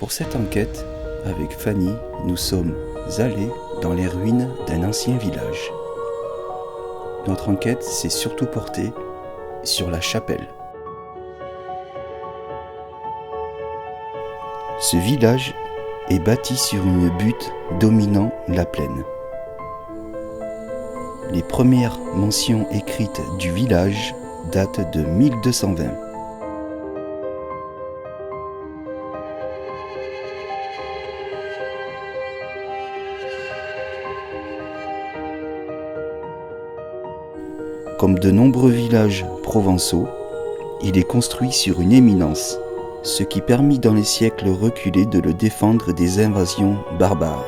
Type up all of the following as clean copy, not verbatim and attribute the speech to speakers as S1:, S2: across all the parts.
S1: Pour cette enquête, avec Fanny, nous sommes allés dans les ruines d'un ancien village. Notre enquête s'est surtout portée sur la chapelle. Ce village est bâti sur une butte dominant la plaine. Les premières mentions écrites du village datent de 1220. Comme de nombreux villages provençaux, il est construit sur une éminence, ce qui permit dans les siècles reculés de le défendre des invasions barbares.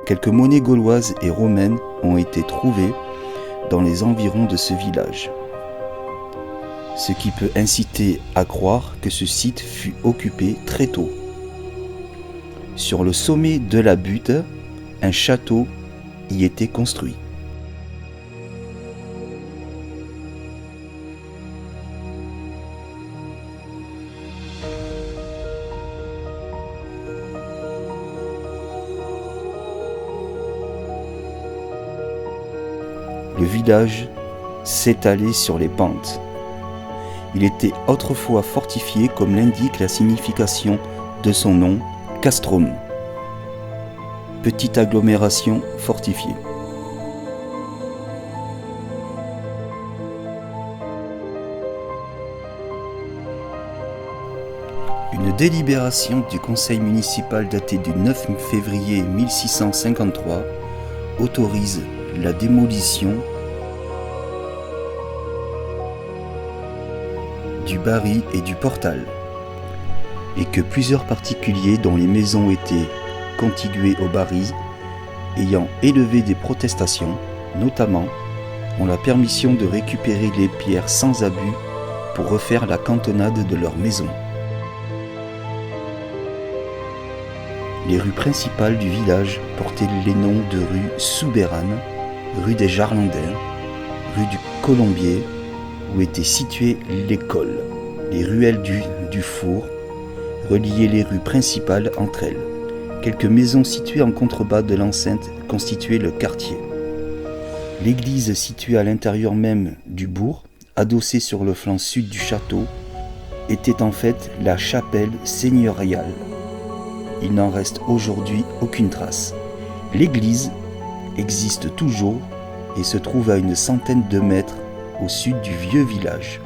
S1: Quelques monnaies gauloises et romaines ont été trouvées dans les environs de ce village, ce qui peut inciter à croire que ce site fut occupé très tôt. Sur le sommet de la butte, un château y était construit. Le village s'étalait sur les pentes. Il était autrefois fortifié comme l'indique la signification de son nom, Castrum. Petite agglomération fortifiée. Une délibération du conseil municipal datée du 9 février 1653 autorise la démolition du barillet et du portal, et que plusieurs particuliers dont les maisons étaient contiguës au barillet ayant élevé des protestations, notamment, ont la permission de récupérer les pierres sans abus pour refaire la cantonade de leur maison. Les rues principales du village portaient les noms de rue Soubérane, rue des Jarlandins, rue du Colombier, où était située l'école. Les ruelles du Four reliaient les rues principales entre elles. Quelques maisons situées en contrebas de l'enceinte constituaient le quartier. L'église située à l'intérieur même du bourg, adossée sur le flanc sud du château, était en fait la chapelle seigneuriale. Il n'en reste aujourd'hui aucune trace. L'église existe toujours et se trouve à une centaine de mètres au sud du vieux village.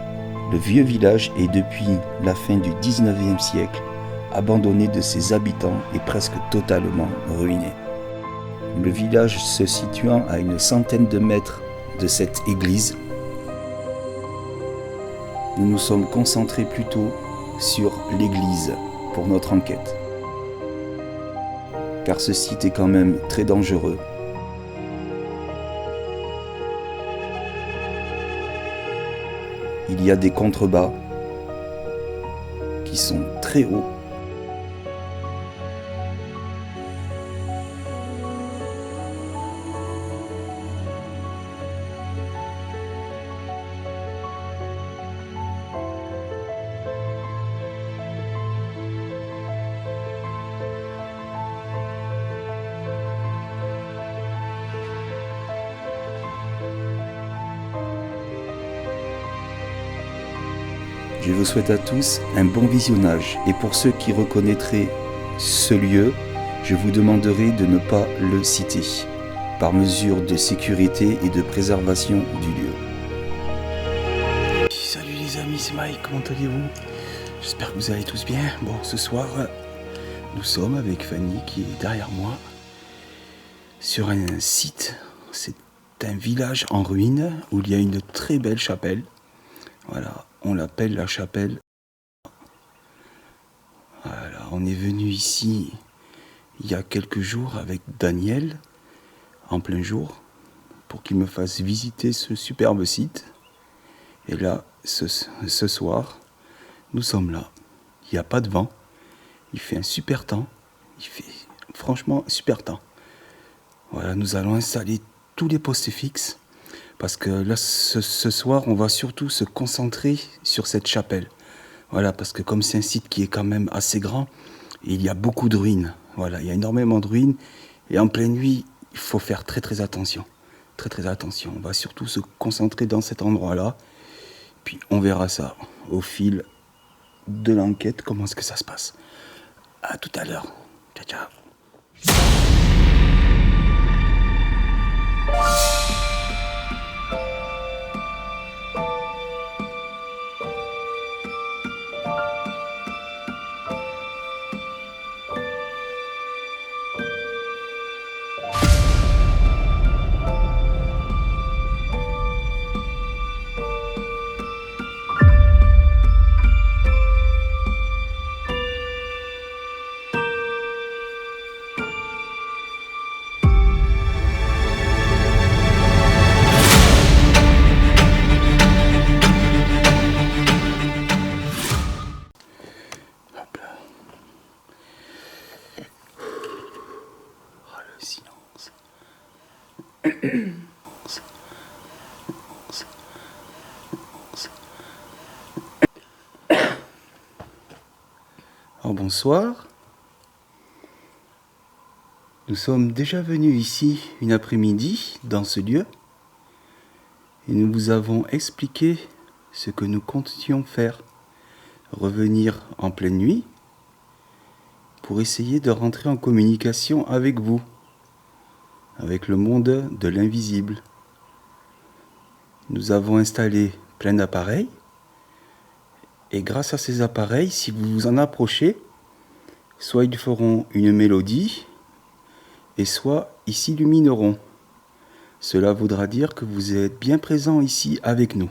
S1: Le vieux village est depuis la fin du 19e siècle abandonné de ses habitants et presque totalement ruiné. Le village se situant à une centaine de mètres de cette église, nous nous sommes concentrés plutôt sur l'église pour notre enquête. Car ce site est quand même très dangereux. Il y a des contrebas qui sont très hauts. Je vous souhaite à tous un bon visionnage et pour ceux qui reconnaîtraient ce lieu, je vous demanderai de ne pas le citer, par mesure de sécurité et de préservation du lieu. Salut les amis, c'est Mike, comment allez-vous? J'espère que vous allez tous bien. Bon, ce soir, nous sommes avec Fanny qui est derrière moi, sur un site, c'est un village en ruine où il y a une très belle chapelle. Voilà. On l'appelle la chapelle. Voilà, on est venu ici il y a quelques jours avec Daniel, en plein jour, pour qu'il me fasse visiter ce superbe site. Et là, ce soir, nous sommes là. Il n'y a pas de vent, il fait un super temps, Il fait franchement super temps. Voilà, nous allons installer tous les postes fixes. Parce que là, ce soir, on va surtout se concentrer sur cette chapelle. Voilà, parce que comme c'est un site qui est quand même assez grand, il y a beaucoup de ruines. Voilà, il y a énormément de ruines. Et en pleine nuit, il faut faire très très attention. Très très attention. On va surtout se concentrer dans cet endroit-là. Puis on verra ça au fil de l'enquête, comment est-ce que ça se passe. À tout à l'heure. Ciao, ciao. Hop là. Oh, le silence. Alors bonsoir. Nous sommes déjà venus ici une après-midi dans ce lieu et nous vous avons expliqué ce que nous comptions faire. Revenir en pleine nuit pour essayer de rentrer en communication avec vous, avec le monde de l'invisible. Nous avons installé plein d'appareils et grâce à ces appareils, si vous vous en approchez, soit ils feront une mélodie et soit ils s'illumineront. Cela voudra dire que vous êtes bien présent ici avec nous.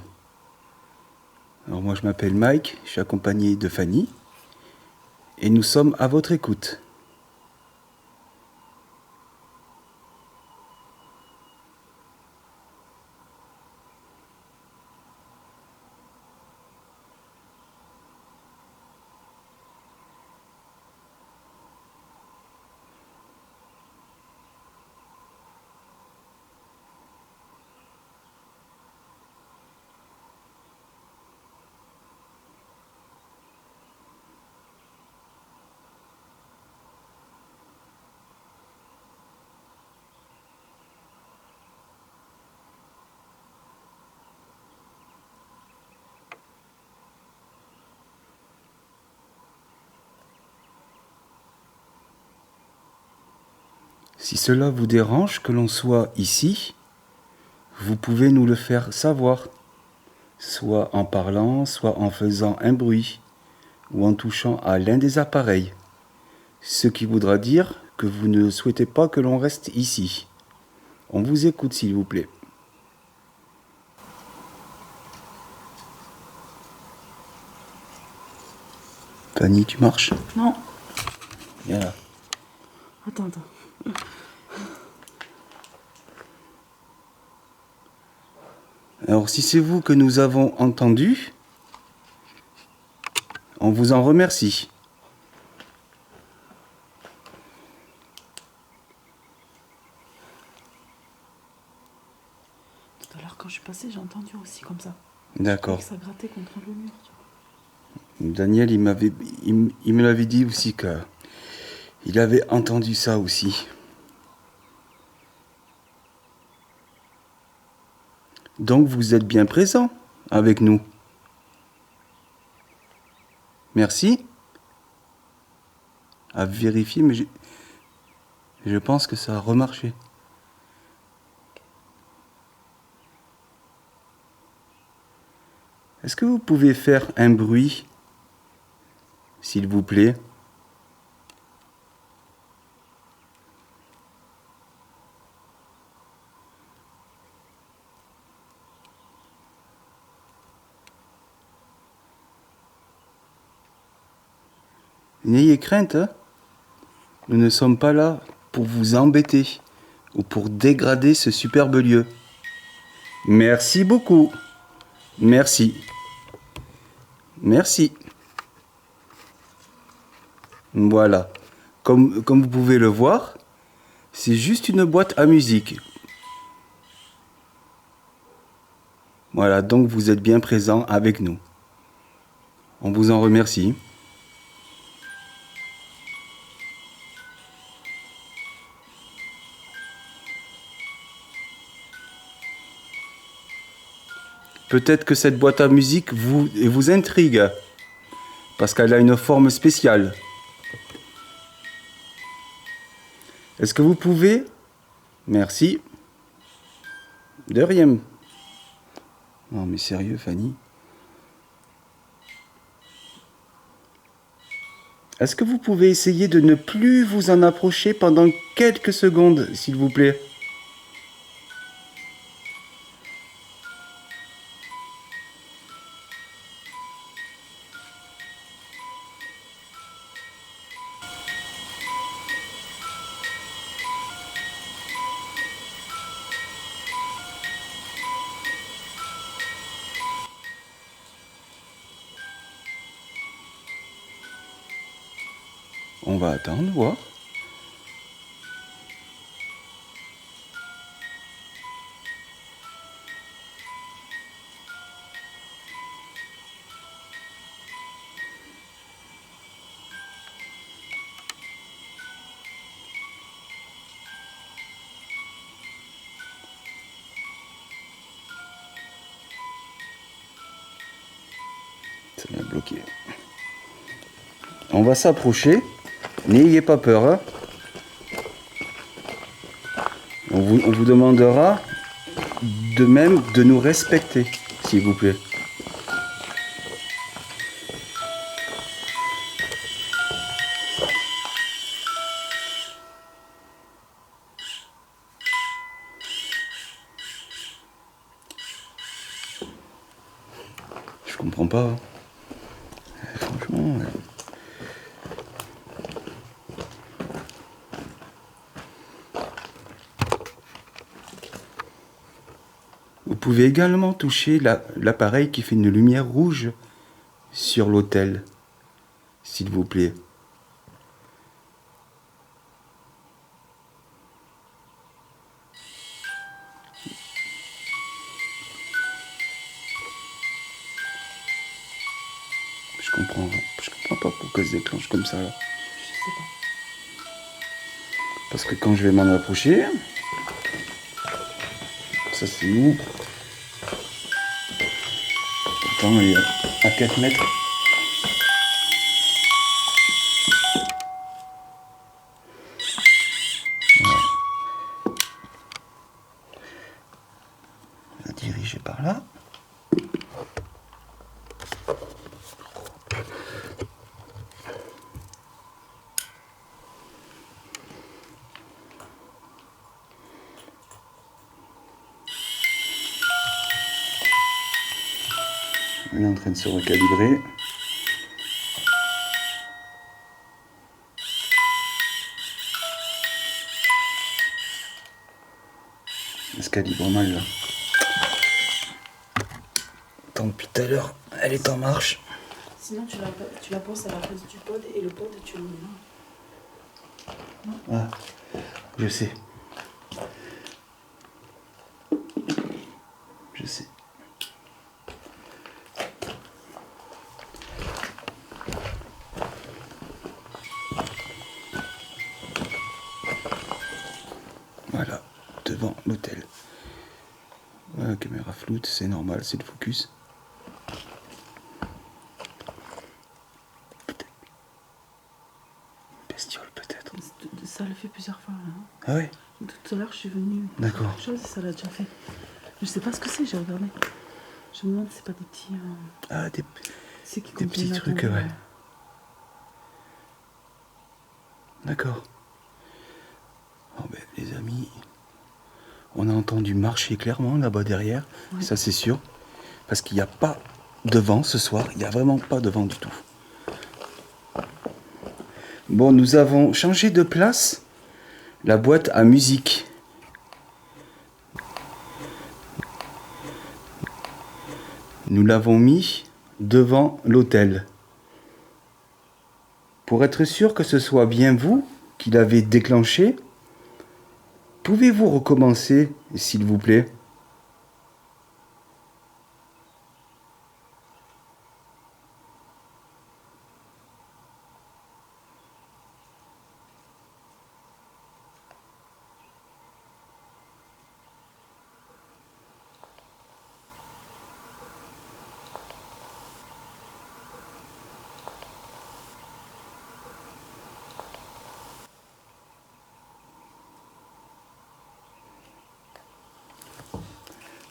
S1: Alors moi je m'appelle Mike, je suis accompagné de Fanny et nous sommes à votre écoute. Si cela vous dérange que l'on soit ici, vous pouvez nous le faire savoir, soit en parlant, soit en faisant un bruit, ou en touchant à l'un des appareils, ce qui voudra dire que vous ne souhaitez pas que l'on reste ici. On vous écoute s'il vous plaît. Fanny, tu marches?
S2: Non.
S1: Viens là.
S2: Attends.
S1: Alors si c'est vous que nous avons entendu, on vous en remercie.
S2: Tout à l'heure quand je suis passée, j'ai entendu aussi comme ça.
S1: D'accord.
S2: Ça grattait contre le mur. Tu vois.
S1: Daniel, il me l'avait dit aussi que il avait entendu ça aussi. Donc vous êtes bien présent avec nous. Merci. À vérifier, mais je pense que ça a remarché. Est-ce que vous pouvez faire un bruit, s'il vous plaît? N'ayez crainte, hein? Nous ne sommes pas là pour vous embêter ou pour dégrader ce superbe lieu. Merci beaucoup. Merci. Merci. Voilà. comme vous pouvez le voir, c'est juste une boîte à musique. Voilà, donc vous êtes bien présent avec nous. On vous en remercie. Peut-être que cette boîte à musique vous intrigue, parce qu'elle a une forme spéciale. Est-ce que vous pouvez? Merci. De rien. Non mais sérieux, Fanny. Est-ce que vous pouvez essayer de ne plus vous en approcher pendant quelques secondes, s'il vous plaît? On va attendre, voir. Ça m'a bloqué. On va s'approcher. N'ayez pas peur. Hein. On vous demandera de même de nous respecter, s'il vous plaît. Je comprends pas. Hein. Franchement. Vous pouvez également toucher l'appareil qui fait une lumière rouge sur l'autel, s'il vous plaît. Je comprends pas pourquoi ça se déclenche comme ça. Là.
S2: Je sais pas.
S1: Parce que quand je vais m'en approcher, ça c'est où? Pourtant il est à 4 mètres. Voilà. On va diriger par là. Il est en train de se recalibrer. Il se calibre mal là. Tant depuis tout à l'heure, elle est en marche.
S2: Sinon, tu la poses à la place du pod et le pod, tu le mets là.
S1: Ah, je sais. Je sais. Voilà, devant l'hôtel. Ouais, caméra floute, c'est normal, c'est le focus. Peut-être. Bestiole, peut-être.
S2: Ça le fait plusieurs fois. Hein.
S1: Ah ouais?
S2: Tout à l'heure, je suis venue.
S1: D'accord.
S2: Quelque chose, ça l'a déjà fait. Je sais pas ce que c'est, j'ai regardé. Je me demande si c'est pas des petits.
S1: Ah, des petits
S2: la
S1: trucs,
S2: tombe,
S1: ouais. D'accord. Oh ben, les amis, on a entendu marcher clairement là-bas derrière,
S2: Ouais.
S1: ça c'est sûr. Parce qu'il n'y a pas de vent ce soir, il n'y a vraiment pas de vent du tout. Bon, nous avons changé de place la boîte à musique. Nous l'avons mis devant l'autel. Pour être sûr que ce soit bien vous qu'il avait déclenché. Pouvez-vous recommencer, s'il vous plaît?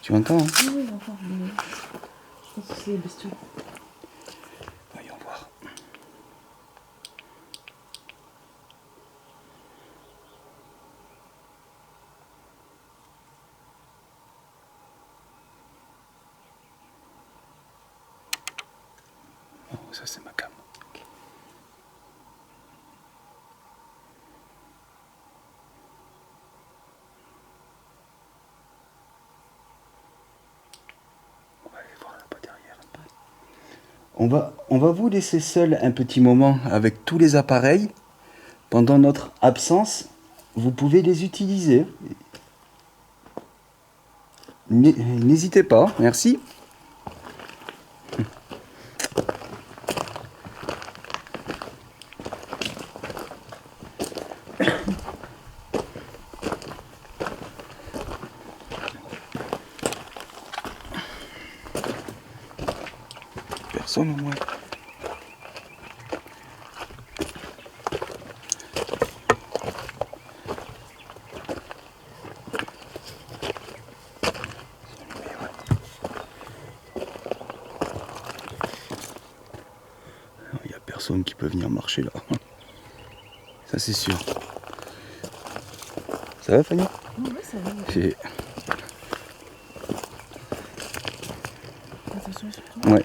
S1: Tu entends, hein?
S2: Oui, j'entends. Mais je pense que c'est les bestioles.
S1: Voyons voir. Oh, ça c'est ma cam. On va aller voir là-bas derrière. On va vous laisser seul un petit moment avec tous les appareils. Pendant notre absence, vous pouvez les utiliser. N'hésitez pas, merci. Personne au moins. Il n'y a personne qui peut venir marcher là. Ça c'est sûr. Ça va Fanny?
S2: Oui, ça va.
S1: J'ai-
S2: Attention surtout.
S1: Ouais.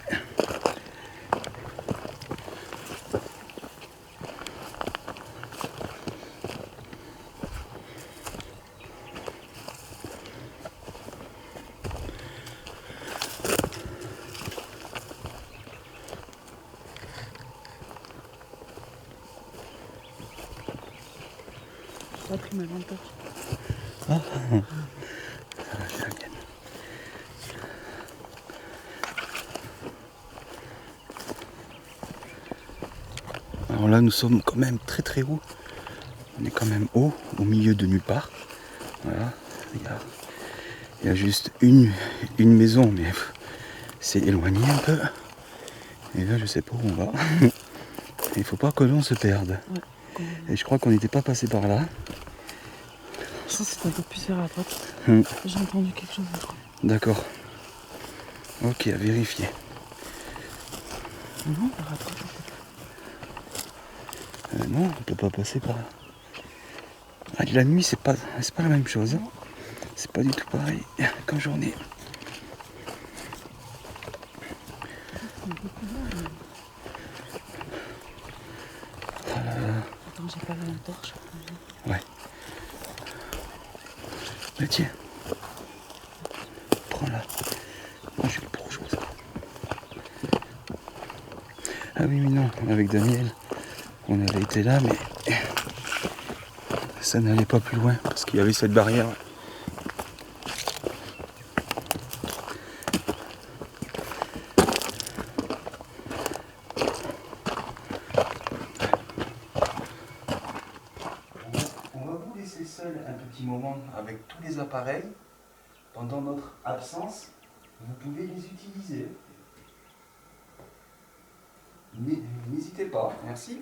S2: J'ai pris ma lampe torche.
S1: Ah, c'est la mienne. Alors là, nous sommes quand même très très haut. On est quand même haut, au milieu de nulle part. Voilà. Il y a juste une maison, mais c'est éloigné un peu. Et là, je sais pas où on va. Il faut pas que l'on se perde.
S2: Ouais.
S1: Et je crois qu'on n'était pas passé par là.
S2: Je pense que c'était un peu plus vers la droite.
S1: Hum,
S2: J'ai entendu quelque chose, je crois.
S1: D'accord. Ok, à vérifier.
S2: Non, vers la droite.
S1: Non, on peut pas passer par là. Ah, la nuit, c'est pas la même chose.
S2: Non.
S1: C'est pas du tout pareil qu'en journée.
S2: C'est un peu plus loin. Attends, j'ai pas la lampe torche.
S1: Ouais. Mais tiens. Prends-la. Moi, je suis pour chose. Ah oui, mais non. Avec Daniel, on avait été là, mais ça n'allait pas plus loin parce qu'il y avait cette barrière. On va vous laisser seul un petit moment avec tous les appareils. Pendant notre absence, vous pouvez les utiliser. N'hésitez pas, merci.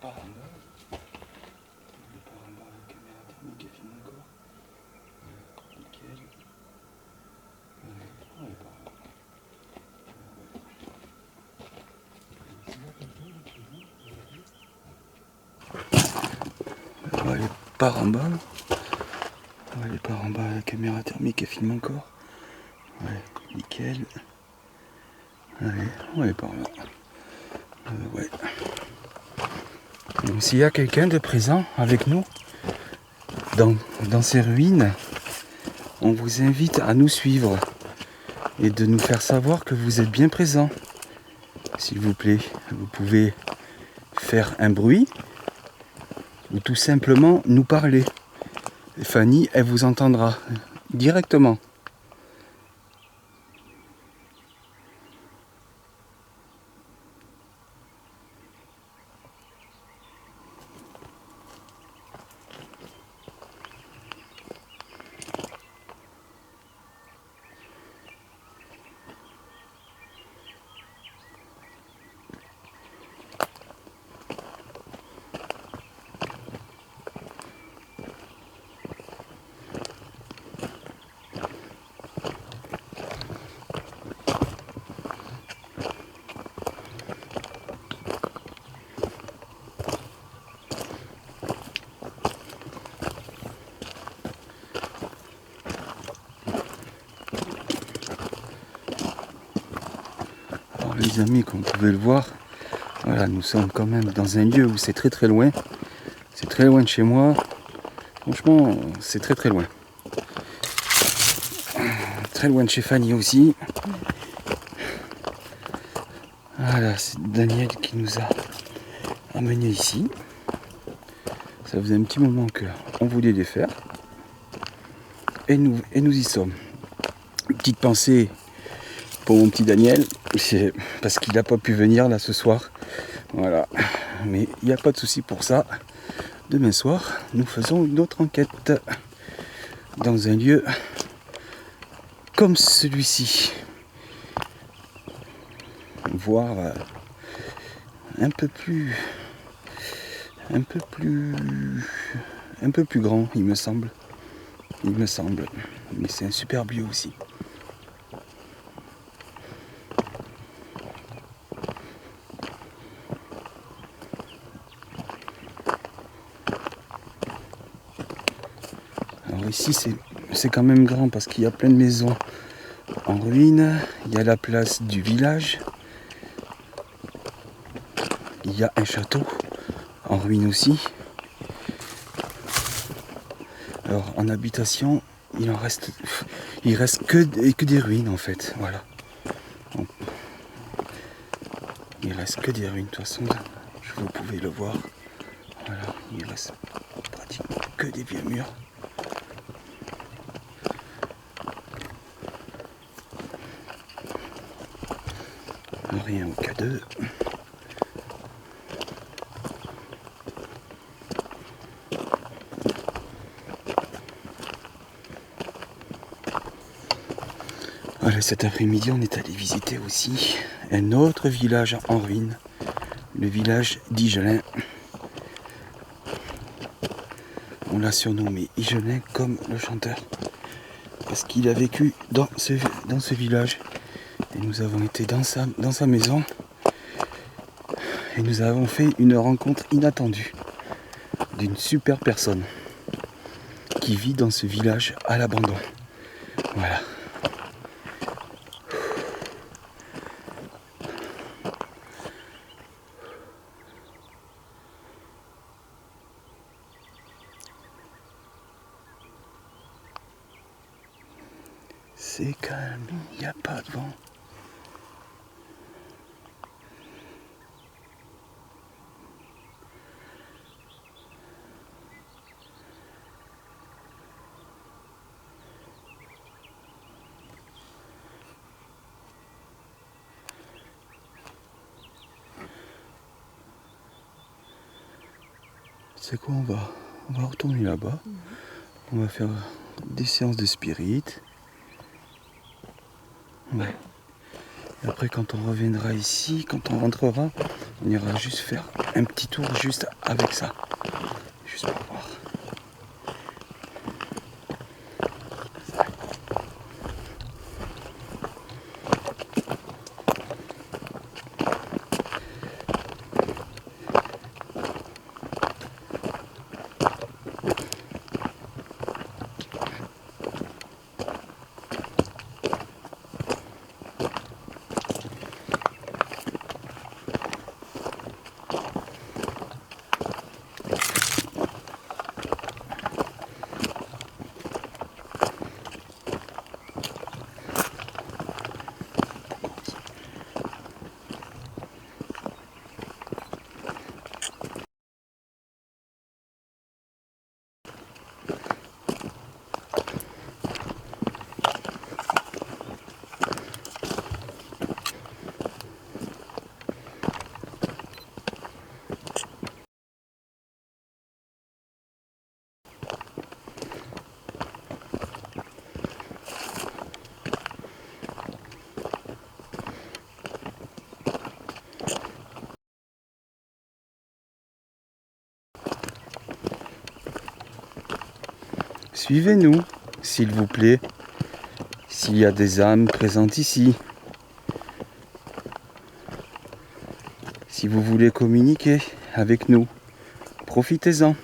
S1: part en bas. Il part en bas avec la caméra thermique et filme encore. Nickel. On est par là. On va aller par en bas. On va aller par en bas, la caméra thermique et filme encore. Ouais, nickel. Allez, on va aller par là. Ouais. Donc s'il y a quelqu'un de présent avec nous dans ces ruines, on vous invite à nous suivre et de nous faire savoir que vous êtes bien présent. S'il vous plaît, vous pouvez faire un bruit ou tout simplement nous parler. Fanny, elle vous entendra directement. Les amis, comme vous pouvez le voir, voilà, nous sommes quand même dans un lieu où c'est très très loin. C'est très loin de chez moi. Franchement, c'est très très loin. Très loin de chez Fanny aussi. Voilà, c'est Daniel qui nous a amenés ici. Ça faisait un petit moment qu'on voulait les faire. Et nous y sommes. Une petite pensée pour mon petit Daniel, c'est parce qu'il n'a pas pu venir là ce soir. Voilà. Mais il n'y a pas de souci pour ça. Demain soir, nous faisons une autre enquête dans un lieu comme celui-ci. Voire un peu plus grand, il me semble. Mais c'est un superbe lieu aussi. Alors ici c'est quand même grand parce qu'il y a plein de maisons en ruine. Il y a la place du village. Il y a un château en ruine aussi. Alors en habitation, il reste que des ruines en fait. Voilà. Il reste que des ruines de toute façon. Vous pouvez le voir. Voilà, il reste pratiquement que des vieux murs. Rien au cas d'eux. Voilà, cet après-midi, on est allé visiter aussi un autre village en ruine, le village d'Igelin. On l'a surnommé Igelin comme le chanteur, parce qu'il a vécu dans ce village. Et nous avons été dans sa maison et nous avons fait une rencontre inattendue d'une super personne qui vit dans ce village à l'abandon. Voilà. C'est calme, il n'y a pas de vent. C'est quoi, on va retourner là-bas. On va faire des séances de spirit. Ouais. Et après, quand on reviendra ici, quand on rentrera, on ira juste faire un petit tour juste avec ça. Juste pour voir. Suivez-nous, s'il vous plaît, s'il y a des âmes présentes ici. Si vous voulez communiquer avec nous, profitez-en.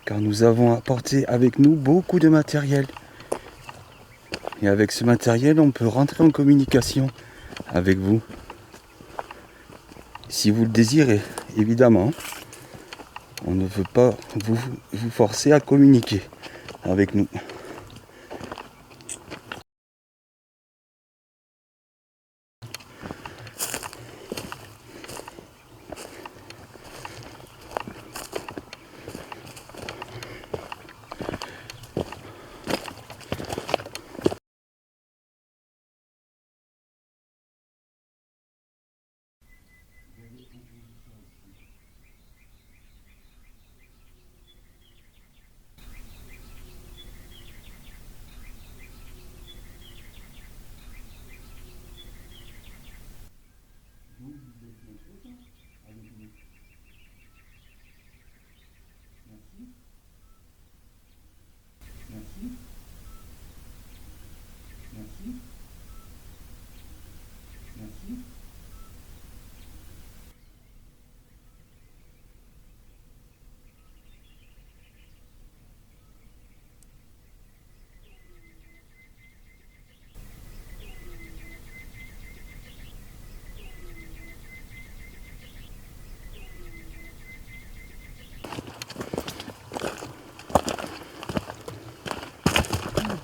S1: Car nous avons apporté avec nous beaucoup de matériel. Et avec ce matériel, on peut rentrer en communication avec vous. Si vous le désirez, évidemment. On ne veut pas vous forcer à communiquer avec nous.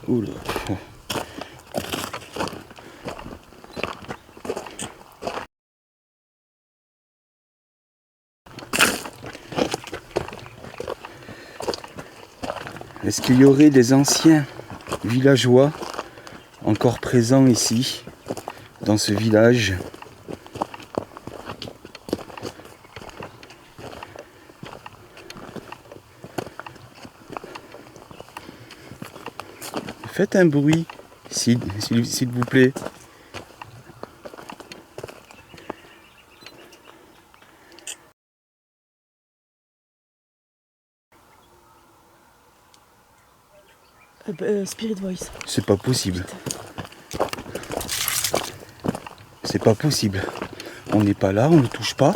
S1: Oula. Est-ce qu'il y aurait des anciens villageois encore présents ici, dans ce village? Faites un bruit, s'il vous plaît.
S2: Spirit Voice.
S1: C'est pas possible. C'est pas possible. On n'est pas là, on ne touche pas.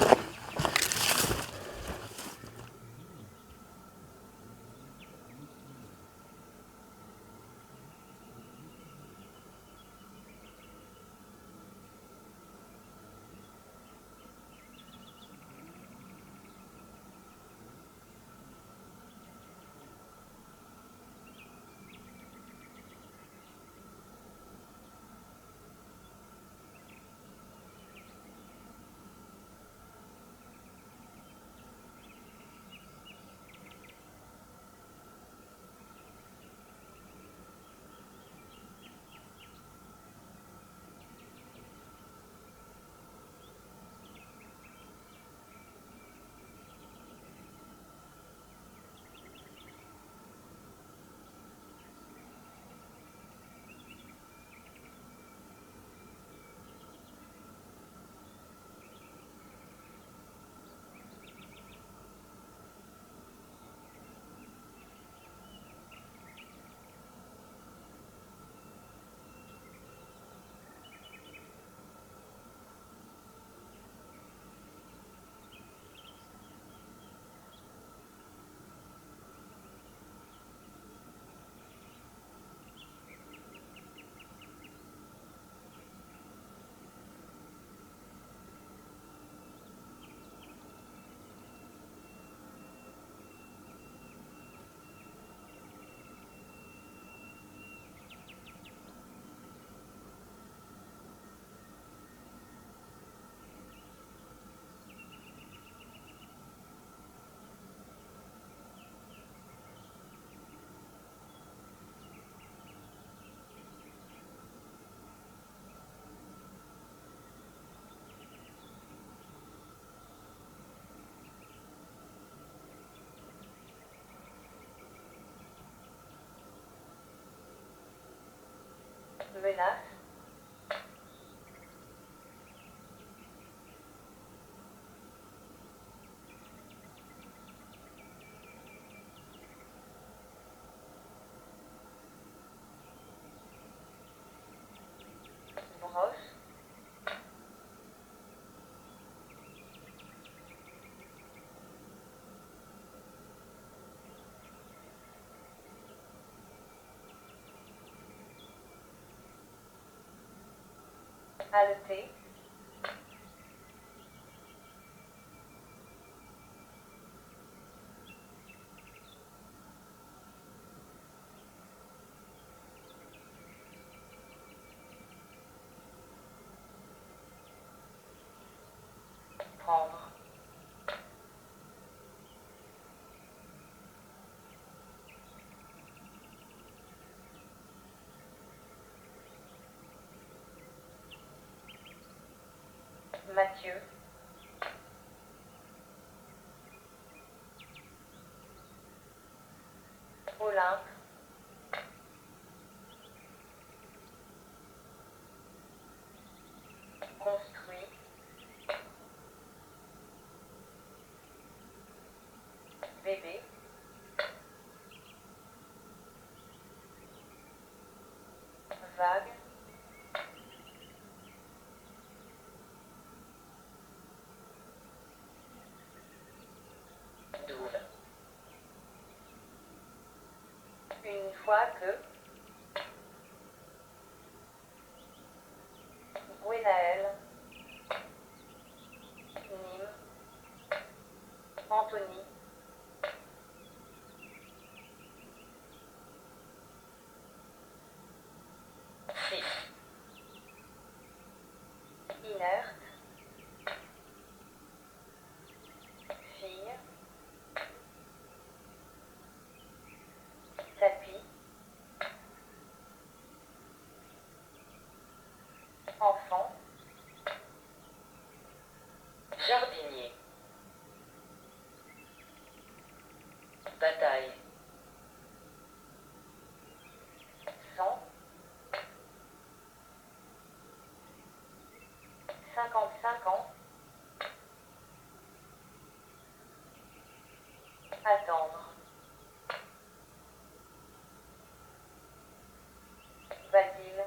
S3: Menace. Brosse. Haleter. Prendre. Mathieu. Olympe. Construit. Bébé. Vague. Douve. Une fois que. Gwenaël. Nîmes. Anthony. Six. Inerte. Fille. Tapis. Enfant. Jardinier. Bataille. 100. 55 ans. Attendre. Basile.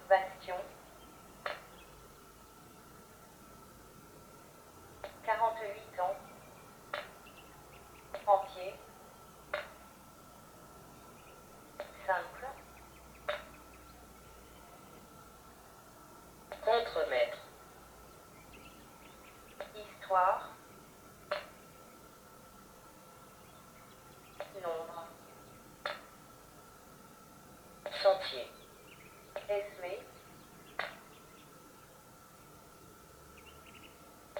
S3: Bastion. 48 ans. Entier. Simple. Contremaître. Histoire. Nombre. Sentier. Esmé.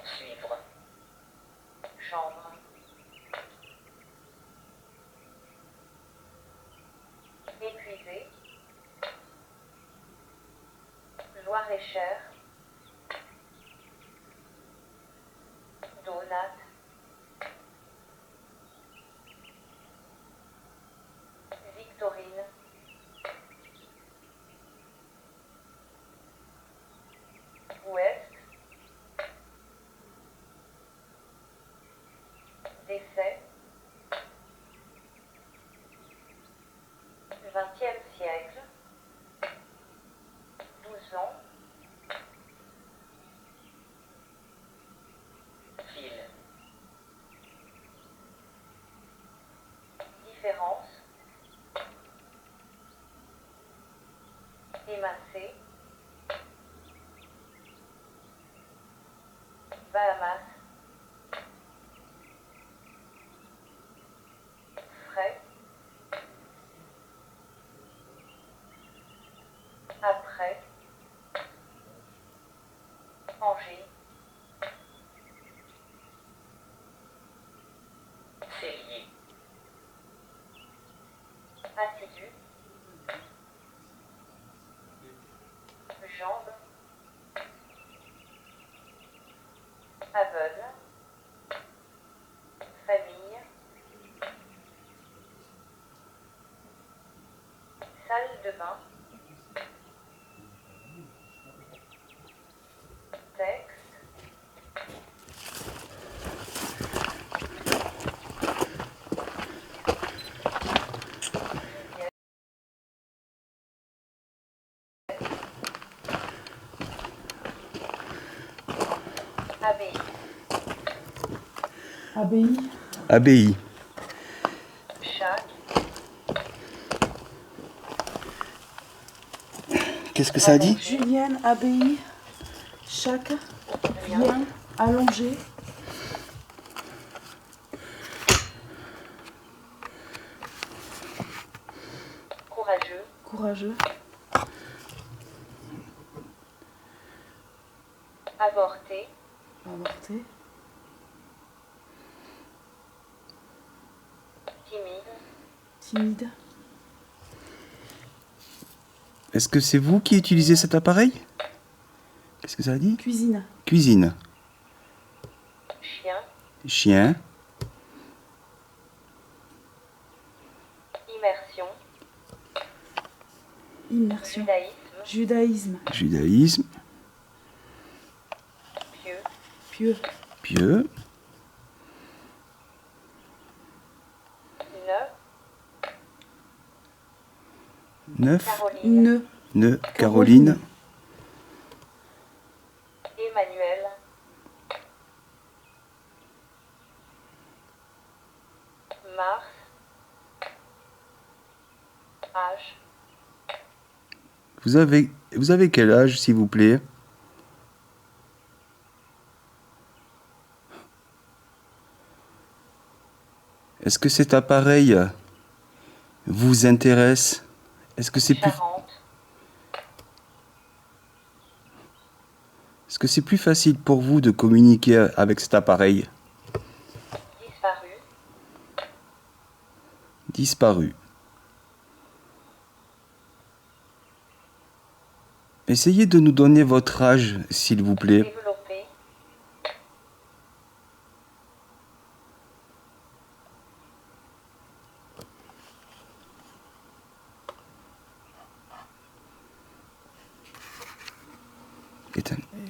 S3: Suivre. Chambre. Épuisé. Loir-et-Cher. Donate. Victorine. Ouest. Décès. 20e siècle. 12 ans. Fil. Différence. Émincé. Bahamas. Frais. Après. Angers. Cellier. Assidu. Jambes. Aveugle. Famille. Demain. Texte. Abbaye.
S2: Abbaye.
S1: Abbaye.
S3: Chaque.
S1: Qu'est-ce que ça dit?
S2: Julienne, abbaye. Chaque. Bien. Allongé.
S3: Courageux.
S2: Courageux.
S3: Avorté.
S2: Avorté.
S3: Timide.
S2: Timide.
S1: Est-ce que c'est vous qui utilisez cet appareil? Qu'est-ce que ça dit?
S2: Cuisine.
S1: Cuisine.
S3: Chien.
S1: Chien.
S3: Immersion.
S2: Immersion.
S3: Judaïsme.
S2: Judaïsme.
S1: Judaïsme.
S3: Pieux.
S2: Pieux.
S1: Pieux.
S3: Neuf.
S1: 9.
S3: Caroline.
S2: Nœud.
S1: Nœud. Caroline.
S3: Emmanuel. Mars. Âge.
S1: Vous avez quel âge, s'il vous plaît? Est-ce que cet appareil vous intéresse? Est-ce que c'est plus,
S3: 40.
S1: est-ce que c'est plus facile pour vous de communiquer avec cet appareil?
S3: Disparu.
S1: Disparu. Essayez de nous donner votre âge, s'il vous plaît.
S3: Développé.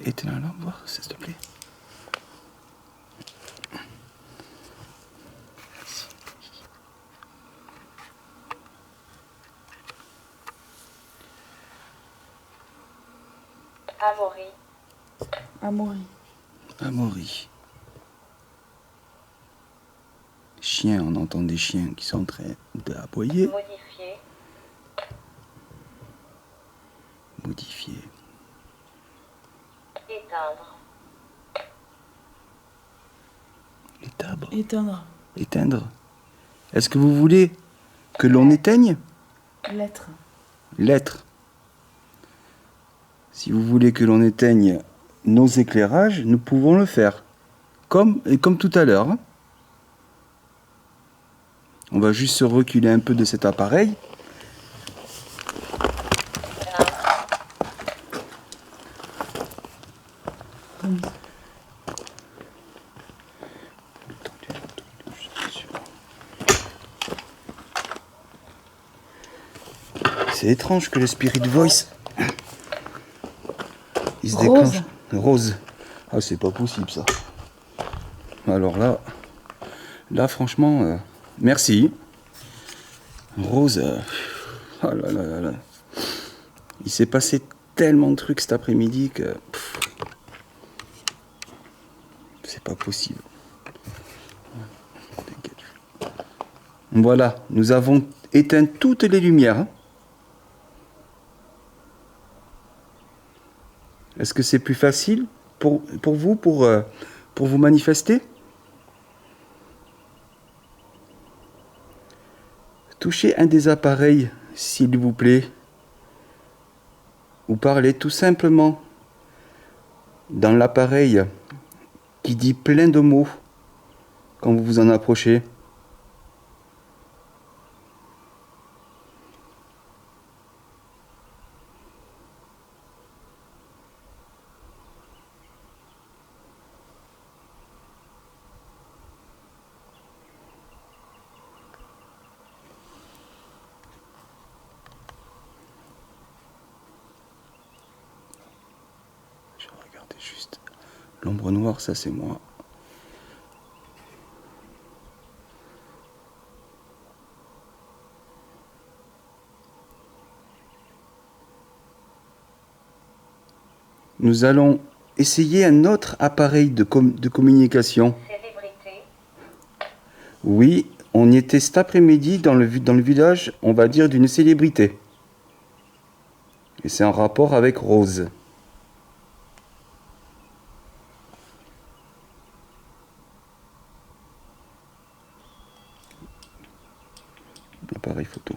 S1: Éteins la lampe, voir, s'il te plaît.
S3: Amaury.
S2: Amaury.
S1: Amaury. Chien, on entend des chiens qui sont en train d'aboyer.
S3: Modifié.
S1: Modifier.
S3: Éteindre.
S1: Éteindre.
S2: Éteindre.
S1: Éteindre. Est-ce que vous voulez que l'on éteigne?
S2: Lettre.
S1: Lettre. Si vous voulez que l'on éteigne nos éclairages, nous pouvons le faire. Comme tout à l'heure. Hein. On va juste se reculer un peu de cet appareil. C'est étrange que le Spirit Voice il se déclenche. Rose. Ah, c'est pas possible ça. Alors là franchement, merci. Rose. Oh là là là là. Il s'est passé tellement de trucs cet après-midi que c'est pas possible. Voilà, nous avons éteint toutes les lumières. Hein. Est-ce que c'est plus facile pour vous, pour vous manifester? Touchez un des appareils, s'il vous plaît. Ou parlez tout simplement dans l'appareil qui dit plein de mots quand vous vous en approchez. Regardez juste. L'ombre noire, ça c'est moi. Nous allons essayer un autre appareil de communication.
S3: Célébrité.
S1: Oui, on y était cet après-midi dans le village, on va dire, d'une célébrité. Et c'est en rapport avec Rose. L'appareil photo.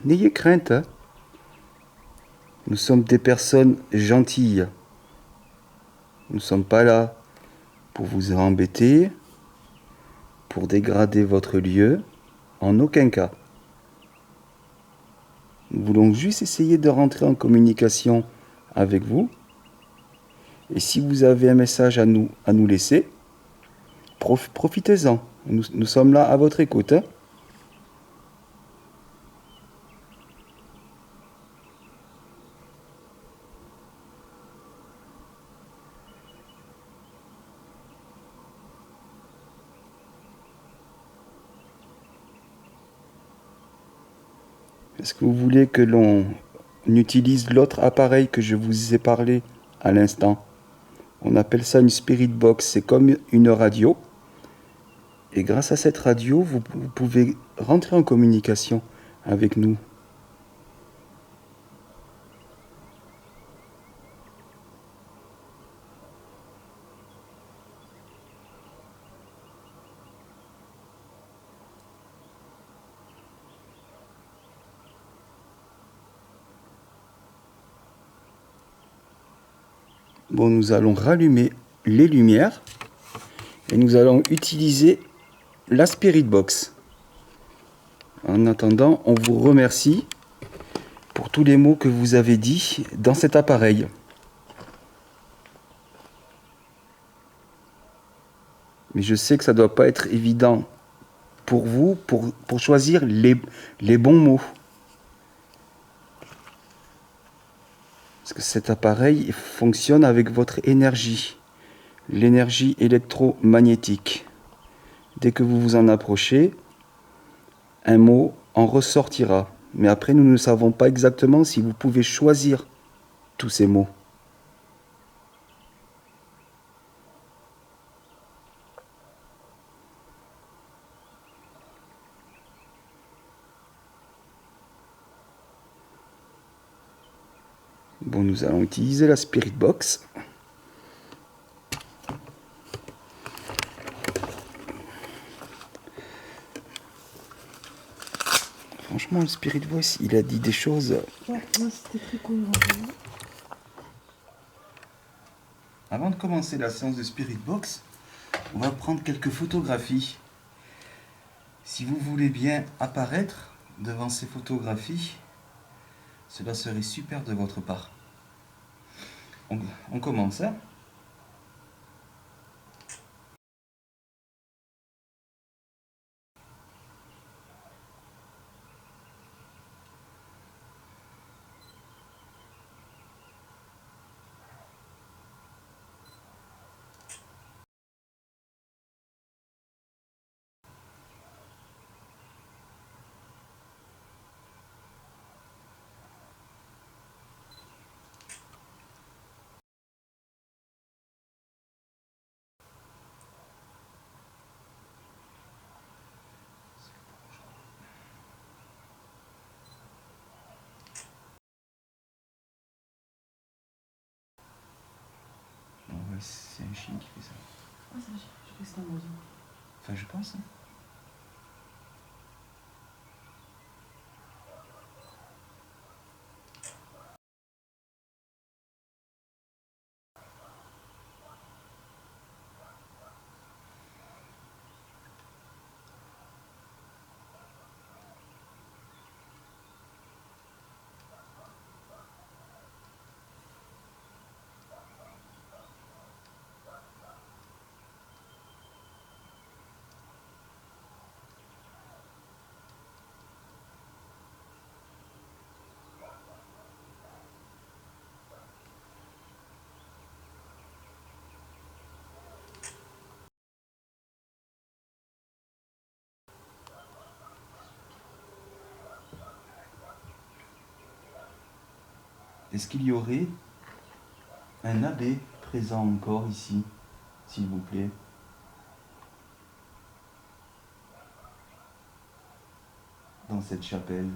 S1: N'ayez crainte, hein. Nous sommes des personnes gentilles. Nous ne sommes pas là pour vous embêter, pour dégrader votre lieu, en aucun cas. Nous voulons juste essayer de rentrer en communication avec vous. Et si vous avez un message à nous laisser, profitez-en. Nous sommes là à votre écoute, hein. Est-ce que vous voulez que l'on utilise l'autre appareil que je vous ai parlé à l'instant? On appelle ça une Spirit Box. C'est comme une radio. Et grâce à cette radio, vous pouvez rentrer en communication avec nous. Bon, nous allons rallumer les lumières et nous allons utiliser la Spirit Box. En attendant, on vous remercie pour tous les mots que vous avez dit dans cet appareil. Mais je sais que ça ne doit pas être évident pour vous pour choisir les bons mots. Parce que cet appareil fonctionne avec votre énergie, l'énergie électromagnétique. Dès que vous vous en approchez, un mot en ressortira. Mais après, nous ne savons pas exactement si vous pouvez choisir tous ces mots. Bon, nous allons utiliser la Spirit Box. Franchement, le Spirit Voice, il a dit des choses.
S2: Ouais, moi c'était très cohérent.
S1: Avant de commencer la séance de Spirit Box, on va prendre quelques photographies. Si vous voulez bien apparaître devant ces photographies, cela serait super de votre part. On commence, hein? Ouais, c'est un chien qui fait ça.
S2: Ah, ça, je crois que c'est un oiseau.
S1: Enfin, je pense, hein. Est-ce qu'il y aurait un abbé présent encore ici, s'il vous plaît? Dans cette chapelle.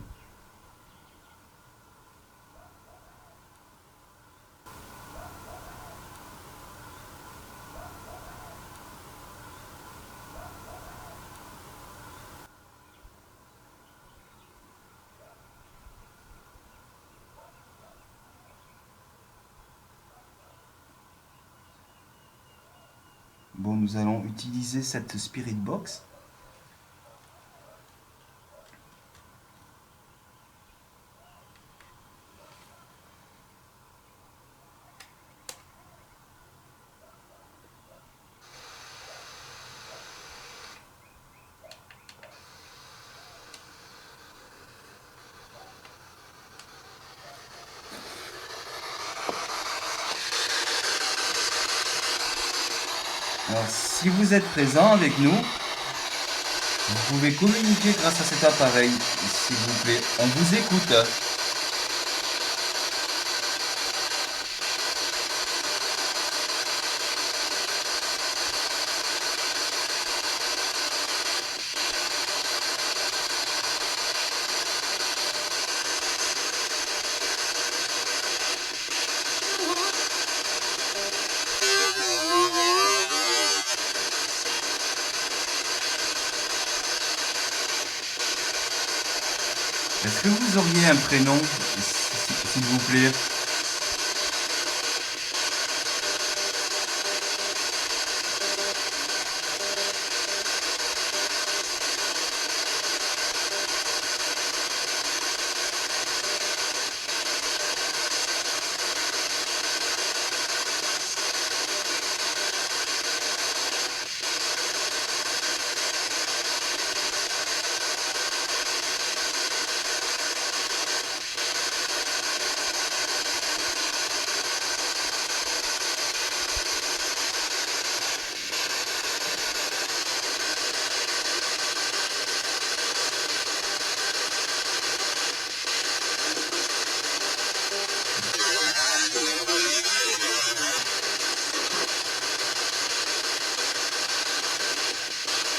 S1: Bon, nous allons utiliser cette Spirit Box. Alors, si vous êtes présent avec nous, vous pouvez communiquer grâce à cet appareil, s'il vous plaît. On vous écoute. Est-ce que vous auriez un prénom, s'il vous plaît?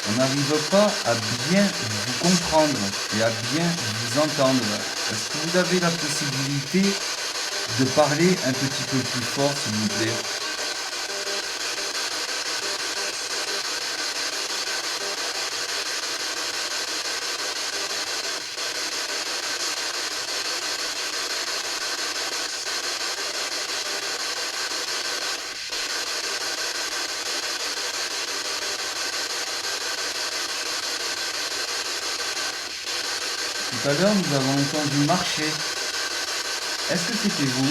S1: On n'arrive pas à bien vous comprendre et à bien vous entendre. Est-ce que vous avez la possibilité de parler un petit peu plus fort, s'il vous plaît? Tout à l'heure, nous avons entendu marcher. Est-ce que c'était vous?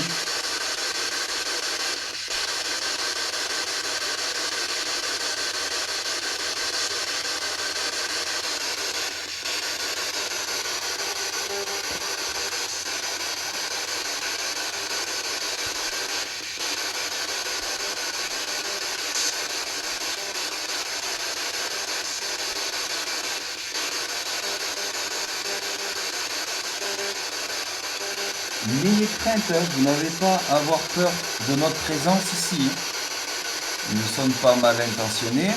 S1: N'ayez crainte, vous n'avez pas à avoir peur de notre présence ici. Nous ne sommes pas mal intentionnés.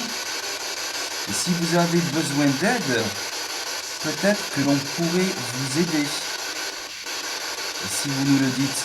S1: Et si vous avez besoin d'aide, peut-être que l'on pourrait vous aider. Si vous nous le dites.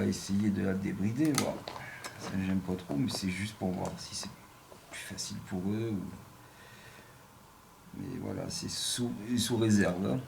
S4: va essayer de la débrider, voir. Ça j'aime pas trop, mais c'est juste pour voir si c'est plus facile pour eux. Mais voilà, c'est sous réserve. Hein.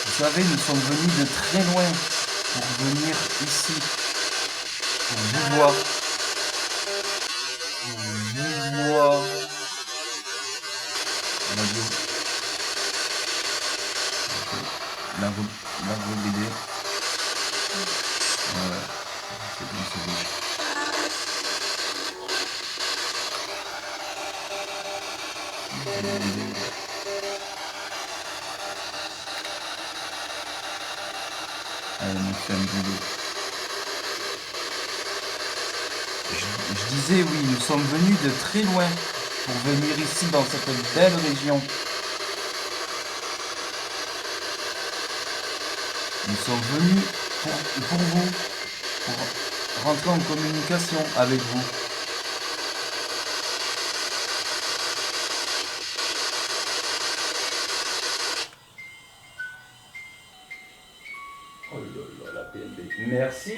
S4: Vous savez, nous sommes venus de très loin pour venir ici, pour vous voir. Pour vous voir. Radio. L'arbre BD. Voilà. C'est bon, c'est bon. Allez, on fait un vélo. Je disais oui, nous sommes venus de très loin pour venir ici dans cette belle région. Nous sommes venus pour vous, pour rentrer en communication avec vous. Oh là là, la PNB. Merci.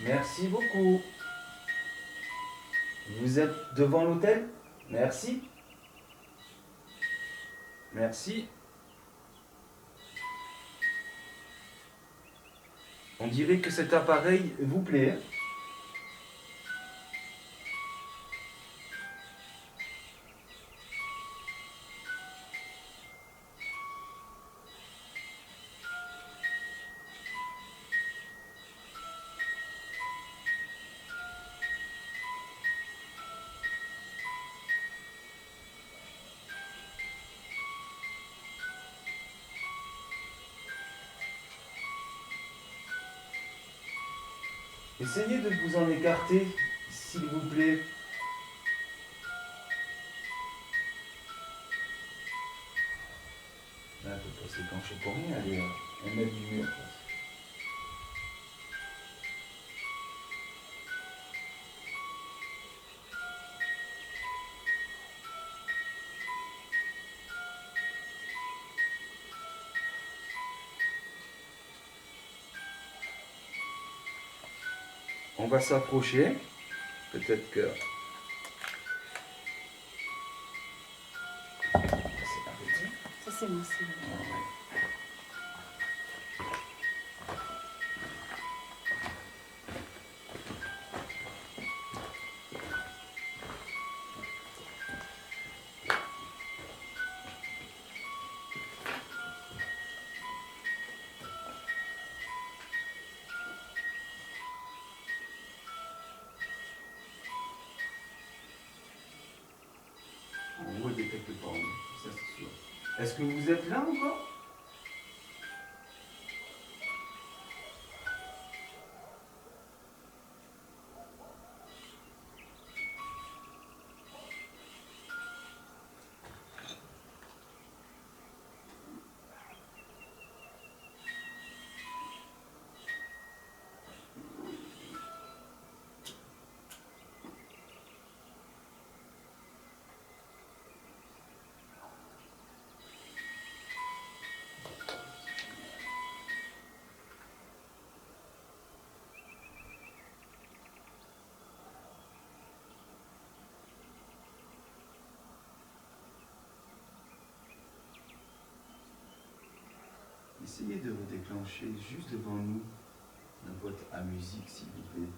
S4: Merci beaucoup. Vous êtes devant l'hôtel? Merci. Merci. On dirait que cet appareil vous plaît. Hein? Essayez de vous en écarter, s'il vous plaît. Là, elle peut pas s'épancher pour rien, elle est à 1 mètre du mur. On va s'approcher. Peut-être que...
S2: Ça, c'est moi, c'est moi.
S4: On ne détecte pas, ça c'est sûr. Est-ce que vous êtes là encore? Essayez de redéclencher juste devant nous la boîte à musique, s'il vous plaît.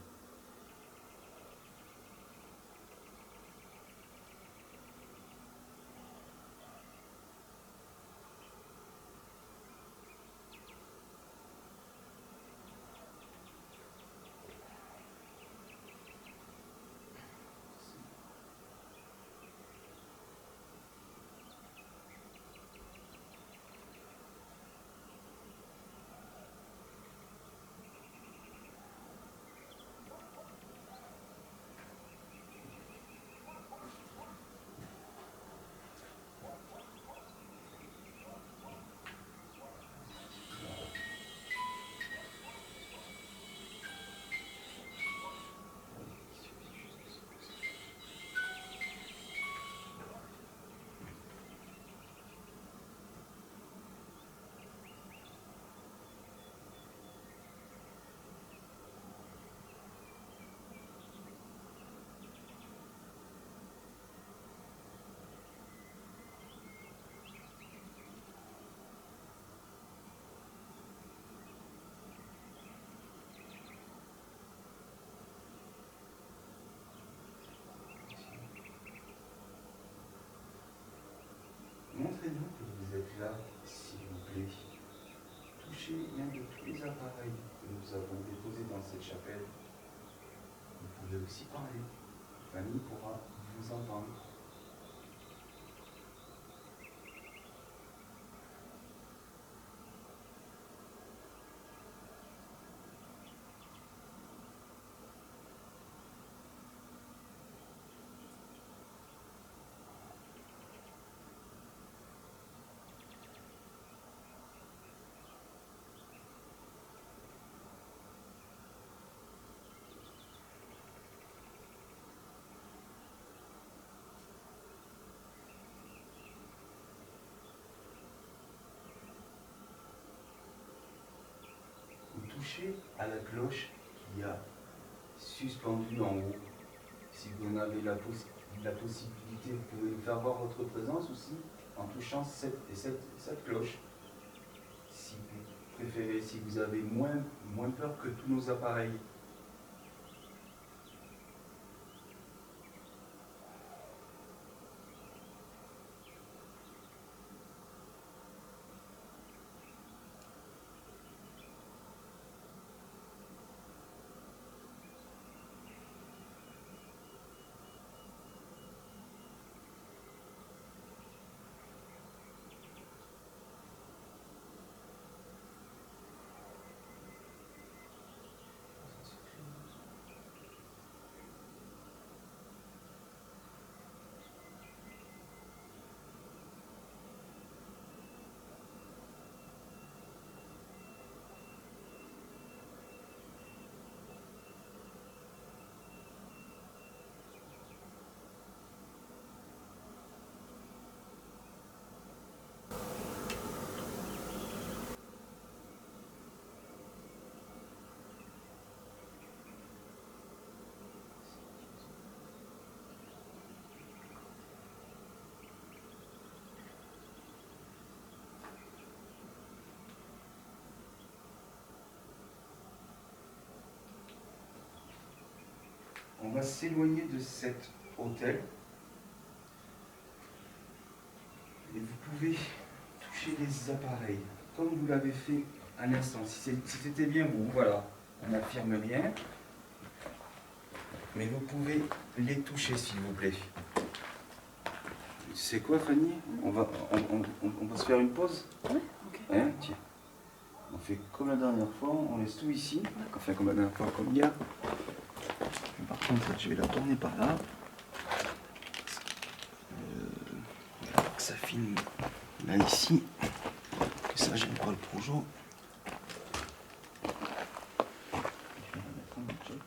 S1: faites-vous que vous êtes là, s'il vous plaît? Touchez l'un de tous les appareils que nous avons déposés dans cette chapelle. Vous pouvez aussi parler. Fanny pourra vous entendre. Vous touchez à la cloche qu'il y a suspendue en haut. Si vous en avez la possibilité, vous pouvez me faire voir votre présence aussi en touchant cette cloche. Si vous préférez, si vous avez moins peur que tous nos appareils. On va s'éloigner de cet hôtel et vous pouvez toucher les appareils comme vous l'avez fait à l'instant. Si c'était bien vous, voilà, on n'affirme rien, mais vous pouvez les toucher s'il vous plaît. C'est quoi Fanny? On va se faire une pause?
S2: Ouais, ok.
S1: Hein, tiens. On fait comme la dernière fois, on laisse tout ici. Enfin comme la dernière fois, comme hier. Par contre, je vais la tourner par là. Pour que ça filme là ici. Que ça j'aime pas le projet. Je vais la mettre en check.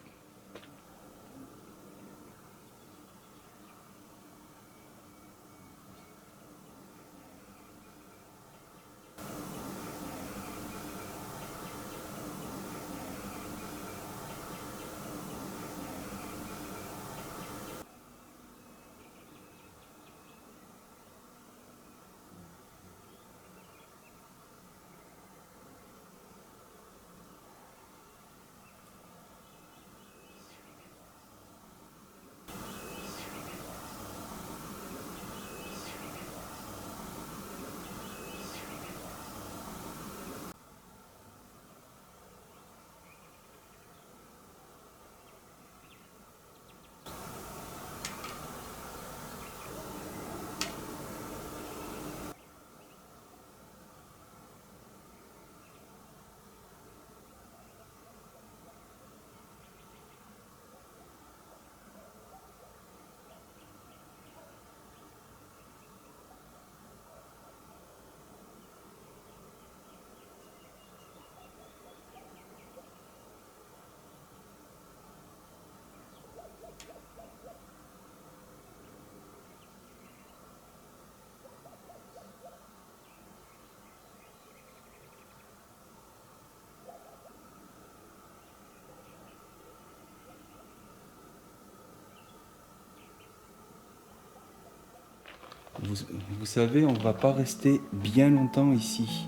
S1: Vous savez, on ne va pas rester bien longtemps ici.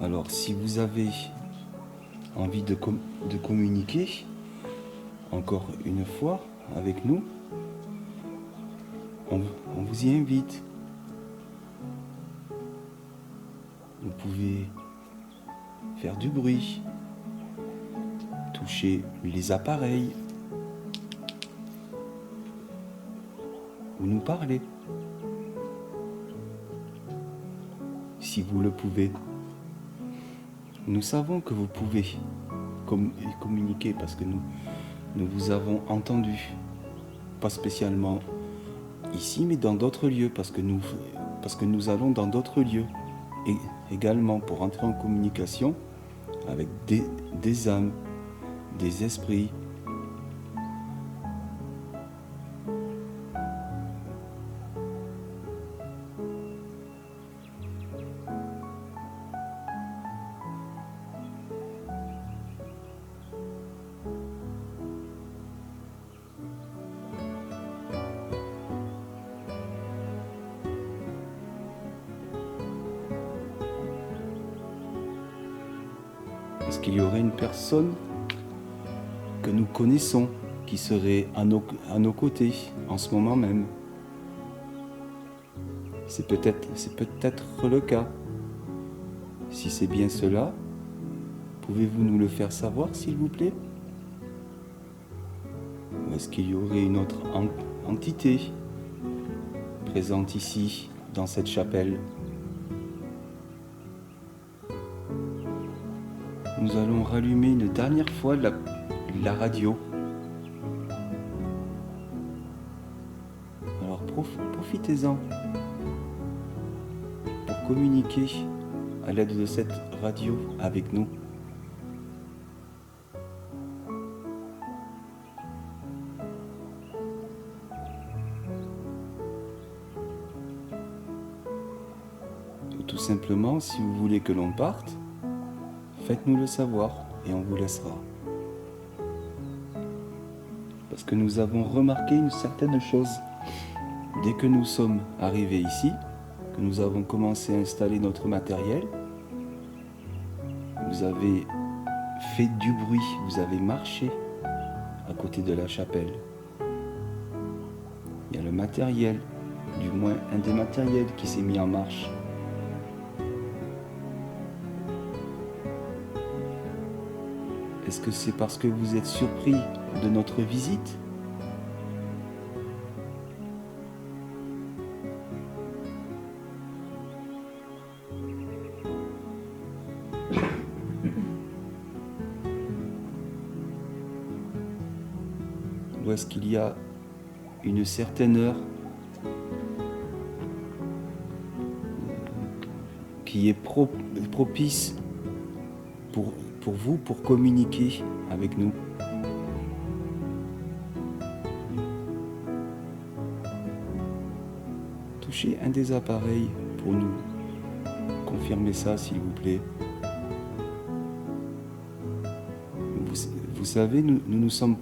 S1: Alors, si vous avez envie de communiquer, encore une fois, avec nous, on vous y invite. pouvez faire du bruit, toucher les appareils ou nous parler, si vous le pouvez. Nous savons que vous pouvez communiquer parce que nous vous avons entendu, pas spécialement ici, mais dans d'autres lieux, parce que nous allons dans d'autres lieux et également pour entrer en communication avec des âmes, des esprits. Est-ce qu'il y aurait une personne que nous connaissons qui serait à nos côtés en ce moment même? C'est peut-être le cas. Si c'est bien cela, pouvez-vous nous le faire savoir, s'il vous plaît? Ou est-ce qu'il y aurait une autre entité présente ici, dans cette chapelle? Nous allons rallumer une dernière fois la radio. Alors profitez-en pour communiquer à l'aide de cette radio avec nous. Ou tout simplement, si vous voulez que l'on parte, faites-nous le savoir et on vous laissera. Parce que nous avons remarqué une certaine chose. Dès que nous sommes arrivés ici, que nous avons commencé à installer notre matériel, vous avez fait du bruit, vous avez marché à côté de la chapelle. Il y a le matériel, du moins un des matériels qui s'est mis en marche. Est-ce que c'est parce que vous êtes surpris de notre visite? Ou est-ce qu'il y a une certaine heure qui est propice pour vous, pour communiquer avec nous? Touchez un des appareils pour nous confirmer ça, s'il vous plaît. Vous savez, nous ne sommes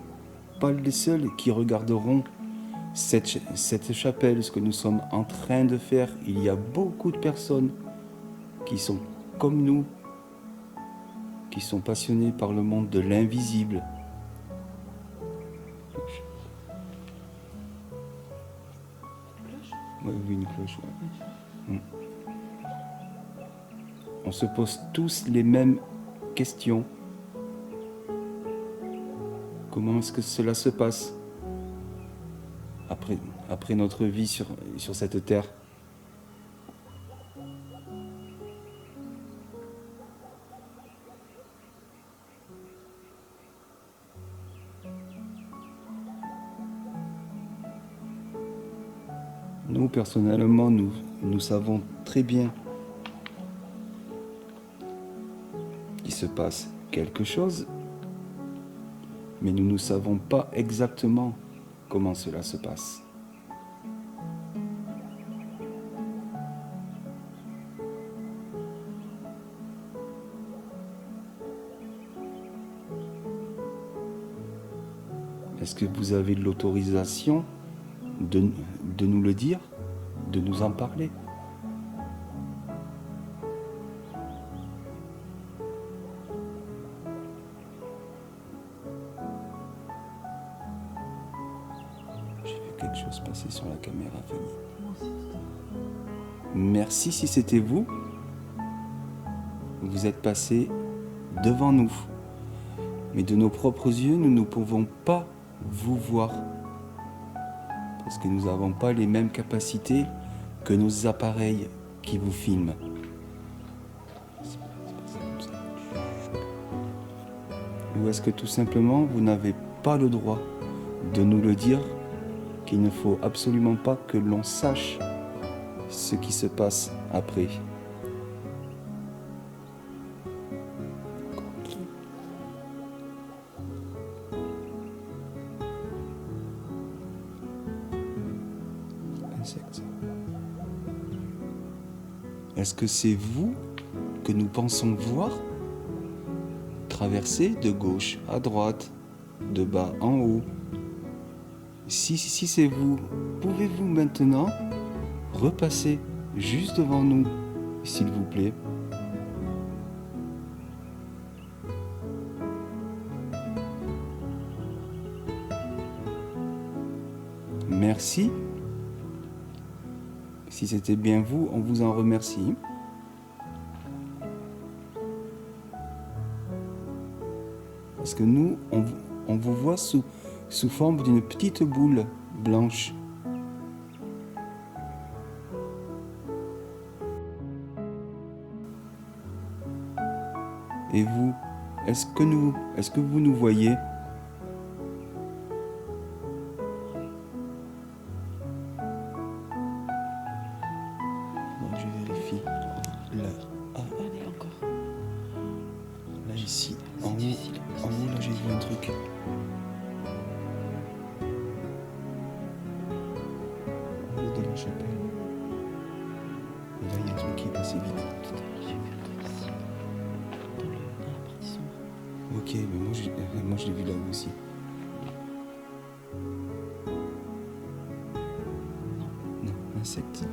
S1: pas les seuls qui regarderont cette chapelle, ce que nous sommes en train de faire. Il y a beaucoup de personnes qui sont comme nous, qui sont passionnés par le monde de l'invisible. Oui, une cloche. Ouais. On se pose tous les mêmes questions. Comment est-ce que cela se passe après notre vie sur cette terre? Nous, personnellement, nous savons très bien qu'il se passe quelque chose, mais nous ne savons pas exactement comment cela se passe. Est-ce que vous avez l'autorisation de nous le dire, de nous en parler? J'ai vu quelque chose passer sur la caméra, Fanny. Merci si c'était vous. vous êtes passé devant nous. Mais de nos propres yeux, nous ne pouvons pas vous voir. Parce que nous n'avons pas les mêmes capacités que nos appareils qui vous filment. Ou est-ce que tout simplement, vous n'avez pas le droit de nous le dire, qu'il ne faut absolument pas que l'on sache ce qui se passe après? Insecte. Est-ce que c'est vous que nous pensons voir traverser de gauche à droite, de bas en haut? Si c'est vous, pouvez-vous maintenant repasser juste devant nous, s'il vous plaît? Merci. Si c'était bien vous, on vous en remercie. Parce que nous, on vous voit sous forme d'une petite boule blanche. Et vous, est-ce que vous nous voyez? Bon, je vérifie. Là,
S2: Allez, encore.
S1: là ici,
S2: C'est difficile.
S1: en haut, là j'ai vu un truc. En haut de la chapelle. Et là, il y a un truc qui est passé vite.
S2: Tout à l'heure, j'ai vu un truc ici. Dans la partie sombre.
S1: Ok, mais moi je l'ai vu là-haut aussi. Non, insecte.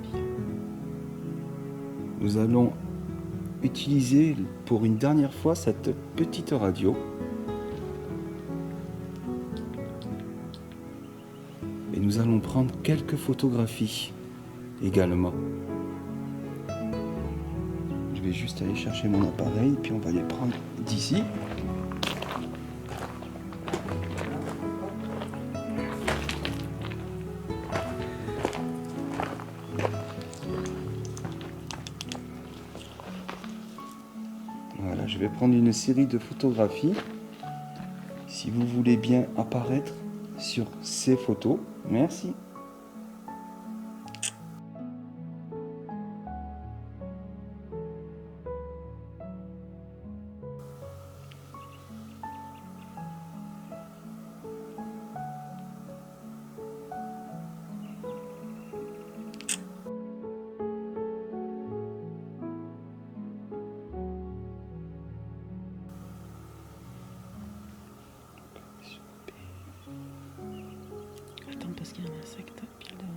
S1: Nous allons utiliser pour une dernière fois cette petite radio. Et nous allons prendre quelques photographies également. Je vais juste aller chercher mon appareil, puis on va les prendre d'ici. Voilà, je vais prendre une série de photographies. Si vous voulez bien apparaître sur ces photos, merci.
S2: Attends, parce qu'il y a un insecte pile devant.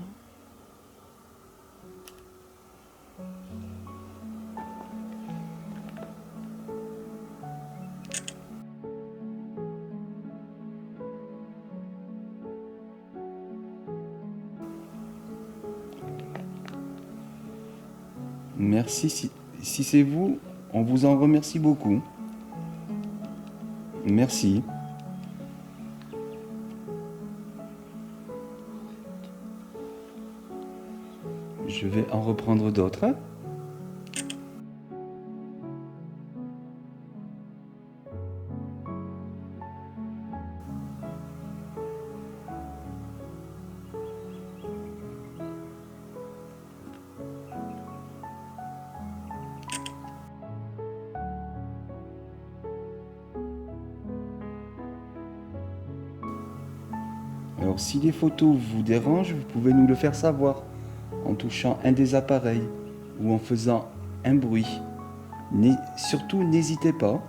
S1: Merci. Si c'est vous, on vous en remercie beaucoup. Merci. Je vais en reprendre d'autres. Hein. Alors si les photos vous dérangent, vous pouvez nous le faire savoir en touchant un des appareils ou en faisant un bruit. Surtout, n'hésitez pas.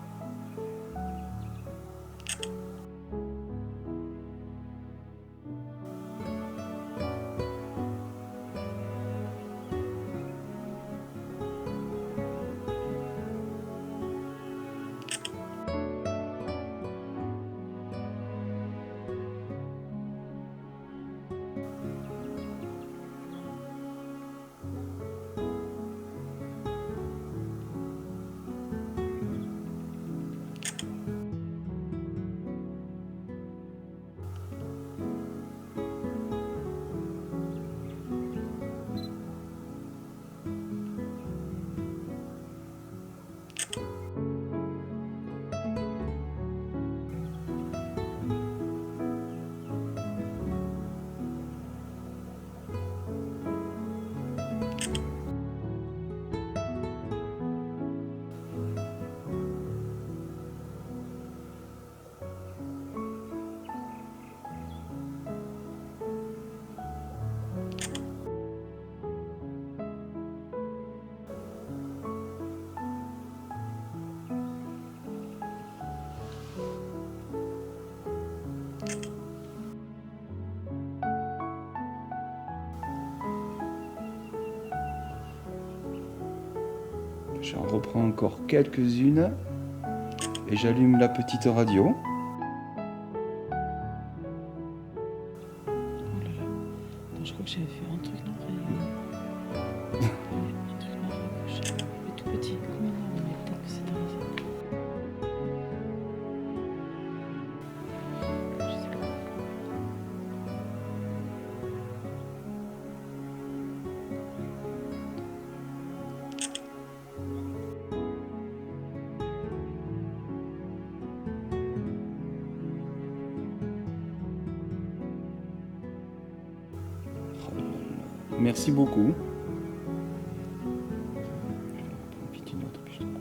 S1: J'en reprends encore quelques-unes et j'allume la petite radio.
S2: Oh là là. Attends, je crois que j'avais fait un truc noir et... un truc noir à gauche. Mais tout petit. Combien d'heures on est? Peut-être que c'est dans les... Je sais pas.
S1: Merci beaucoup. Je reprends vite une autre, puis je te montre.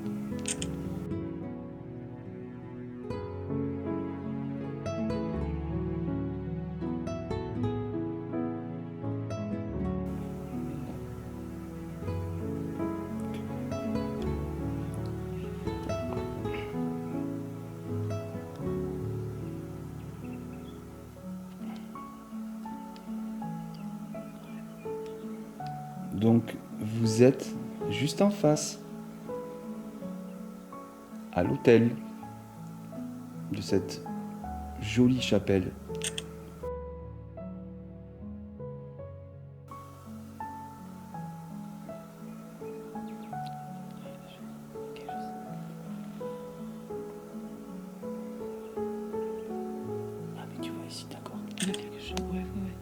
S1: Donc, vous êtes juste en face, à l'hôtel de cette jolie chapelle. Ah, mais tu vois ici, d'accord.
S2: Il y a quelque chose. Ouais, ouais, ouais.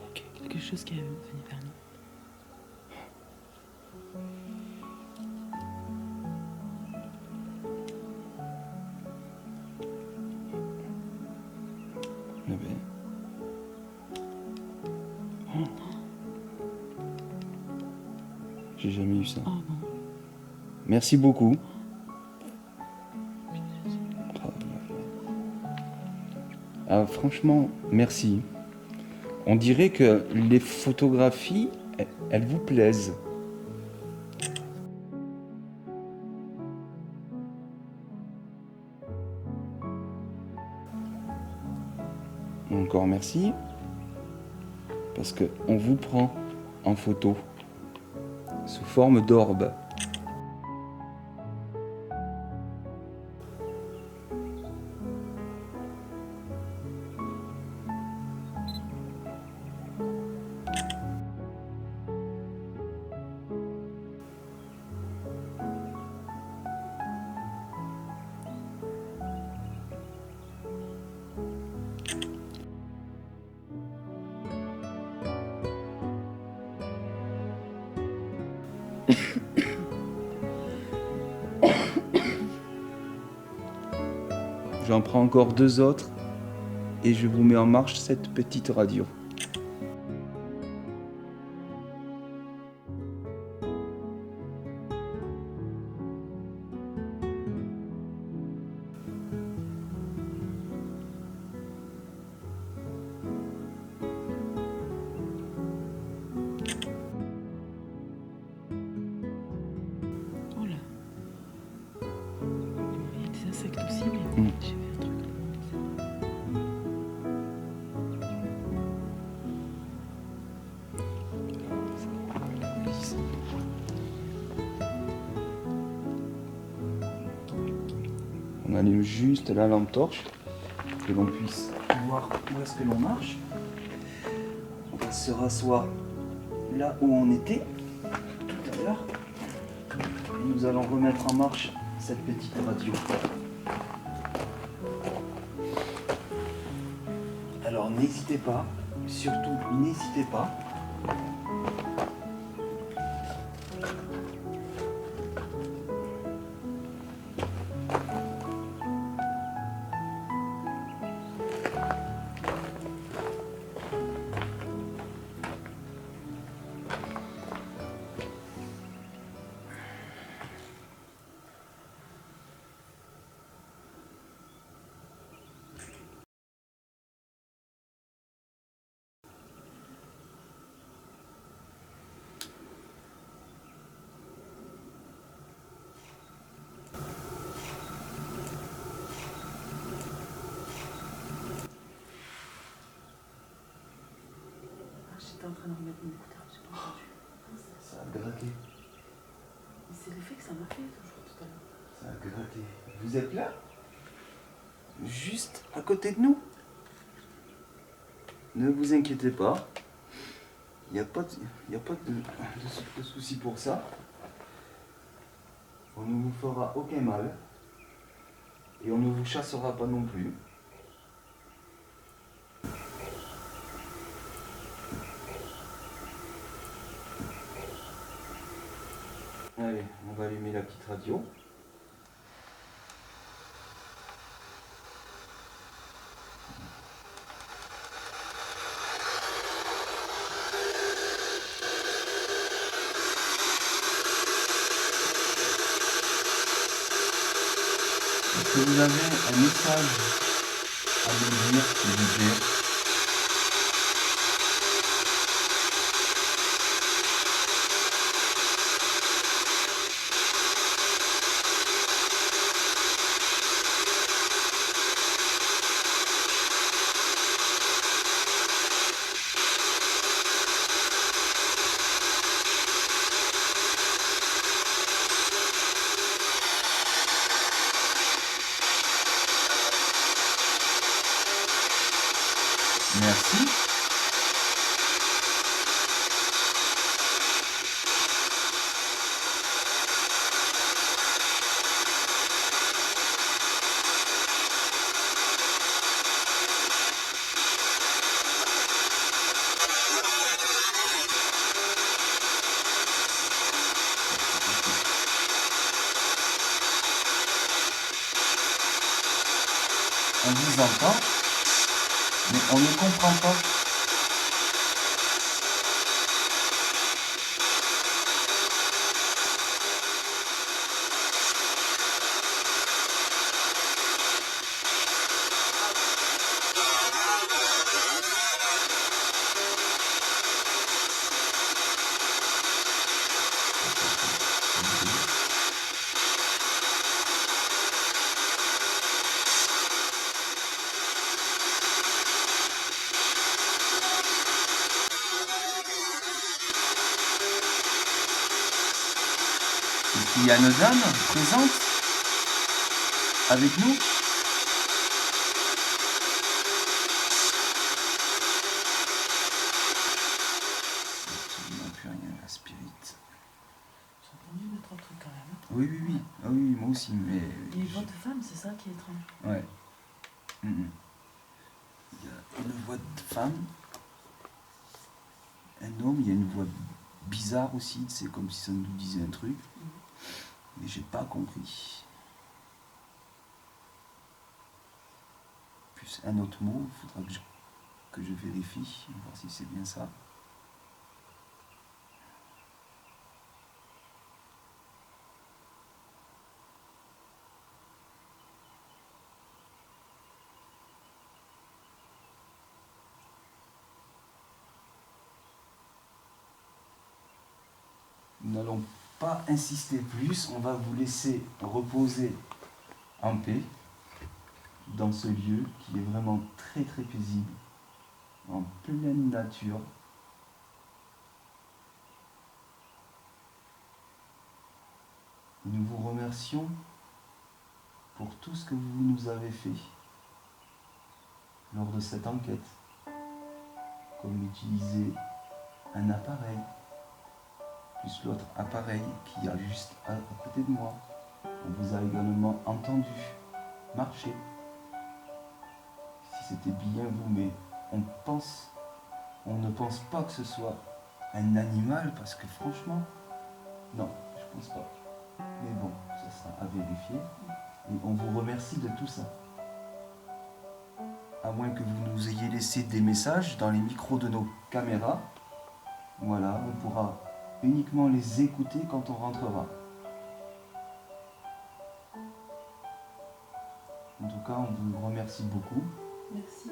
S1: Ok.
S2: Quelque chose qui est venu vers nous.
S1: Eh ben. Oh. J'ai jamais eu ça.
S2: Oh bon.
S1: Merci beaucoup. Ah, franchement, merci. On dirait que les photographies, elles vous plaisent. Encore merci. Parce qu'on vous prend en photo sous forme d'orbe. J'en prends encore 2 autres et je vous mets en marche cette petite radio.
S2: Oh là. Il y a des insectes aussi, mais j'ai vu un truc.
S1: On allume juste la lampe torche, que l'on puisse voir où est-ce que l'on marche. On va se rasseoir là où on était tout à l'heure. Et nous allons remettre en marche cette petite radio. Alors n'hésitez pas, surtout n'hésitez pas.
S2: j'étais en train de remettre mon écouteur, j'ai pas entendu.
S1: Ça a gratté.
S2: Mais c'est l'effet que ça m'a fait, je crois, tout à l'heure.
S1: Ça a gratté. Vous êtes là? Juste à côté de nous. Ne vous inquiétez pas. Il n'y a pas de souci pour ça. On ne vous fera aucun mal. Et on ne vous chassera pas non plus. Allez, on va allumer la petite radio. Est-ce que vous avez un message à me dire, s'il vous plaît? Merci. On vous entend, mais on ne comprend pas. Il y a une dame présente avec nous. Absolument plus rien, la spirit.
S2: J'ai entendu deux, trois trucs quand même.
S1: Oui, oui, oui. Ah oui, moi aussi, mais...
S2: Il y a une voix de femme, c'est ça qui est étrange.
S1: Ouais. Il y a une voix de femme, un homme, il y a une voix bizarre aussi, c'est comme si ça nous disait un truc. Mais j'ai pas compris. Plus un autre mot, il faudra que je vérifie, voir si c'est bien ça. Nous n'allons pas insister plus, on va vous laisser reposer en paix dans ce lieu qui est vraiment très très paisible, en pleine nature. Nous vous remercions pour tout ce que vous nous avez fait lors de cette enquête, comme utiliser un appareil, plus l'autre appareil qui est juste à côté de moi. On vous a également entendu marcher. Si c'était bien vous, mais on ne pense pas que ce soit un animal, parce que franchement, non, je pense pas. Mais bon, ça sera à vérifier. Et on vous remercie de tout ça. À moins que vous nous ayez laissé des messages dans les micros de nos caméras. Voilà, on pourra uniquement les écouter quand on rentrera. En tout cas, on vous remercie beaucoup.
S2: Merci.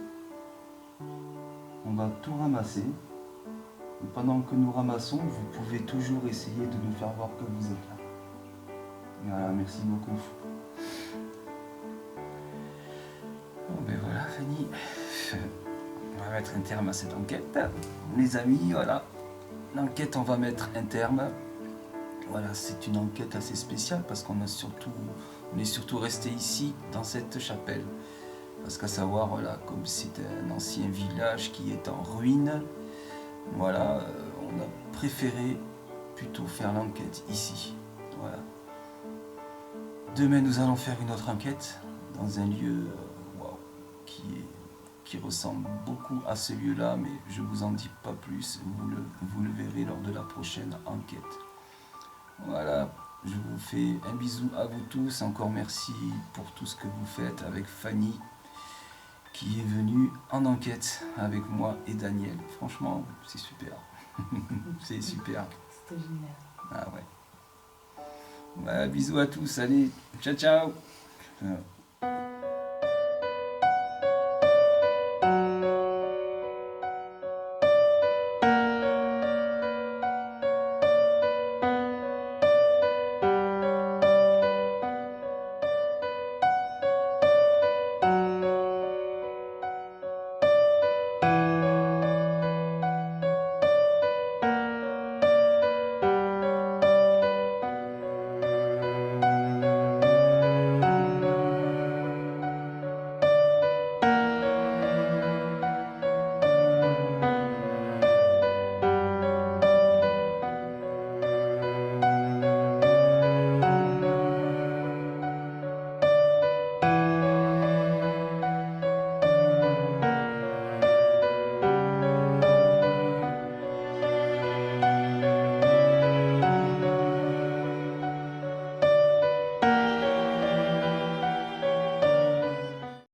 S1: On va tout ramasser. Et pendant que nous ramassons, vous pouvez toujours essayer de nous faire voir que vous êtes là. Voilà, merci beaucoup. Bon ben voilà, Fanny. On va
S4: va mettre un terme à cette enquête. Les amis, voilà. L'enquête, on va mettre un terme. Voilà, c'est une enquête assez spéciale parce qu'on est surtout resté ici, dans cette chapelle. Parce qu'à savoir, voilà, comme c'est un ancien village qui est en ruine, voilà, on a préféré plutôt faire l'enquête ici. Voilà. Demain, nous allons faire une autre enquête dans un lieu waouh, qui ressemble beaucoup à ce lieu-là, mais je vous en dis pas plus, vous le verrez lors de la prochaine enquête. Voilà, je vous fais un bisou à vous tous, encore merci pour tout ce que vous faites avec Fanny, qui est venue en enquête avec moi et Daniel. Franchement, c'est super. C'est super.
S2: C'était génial.
S4: Ah ouais. Voilà, bisous à tous, allez, ciao ciao.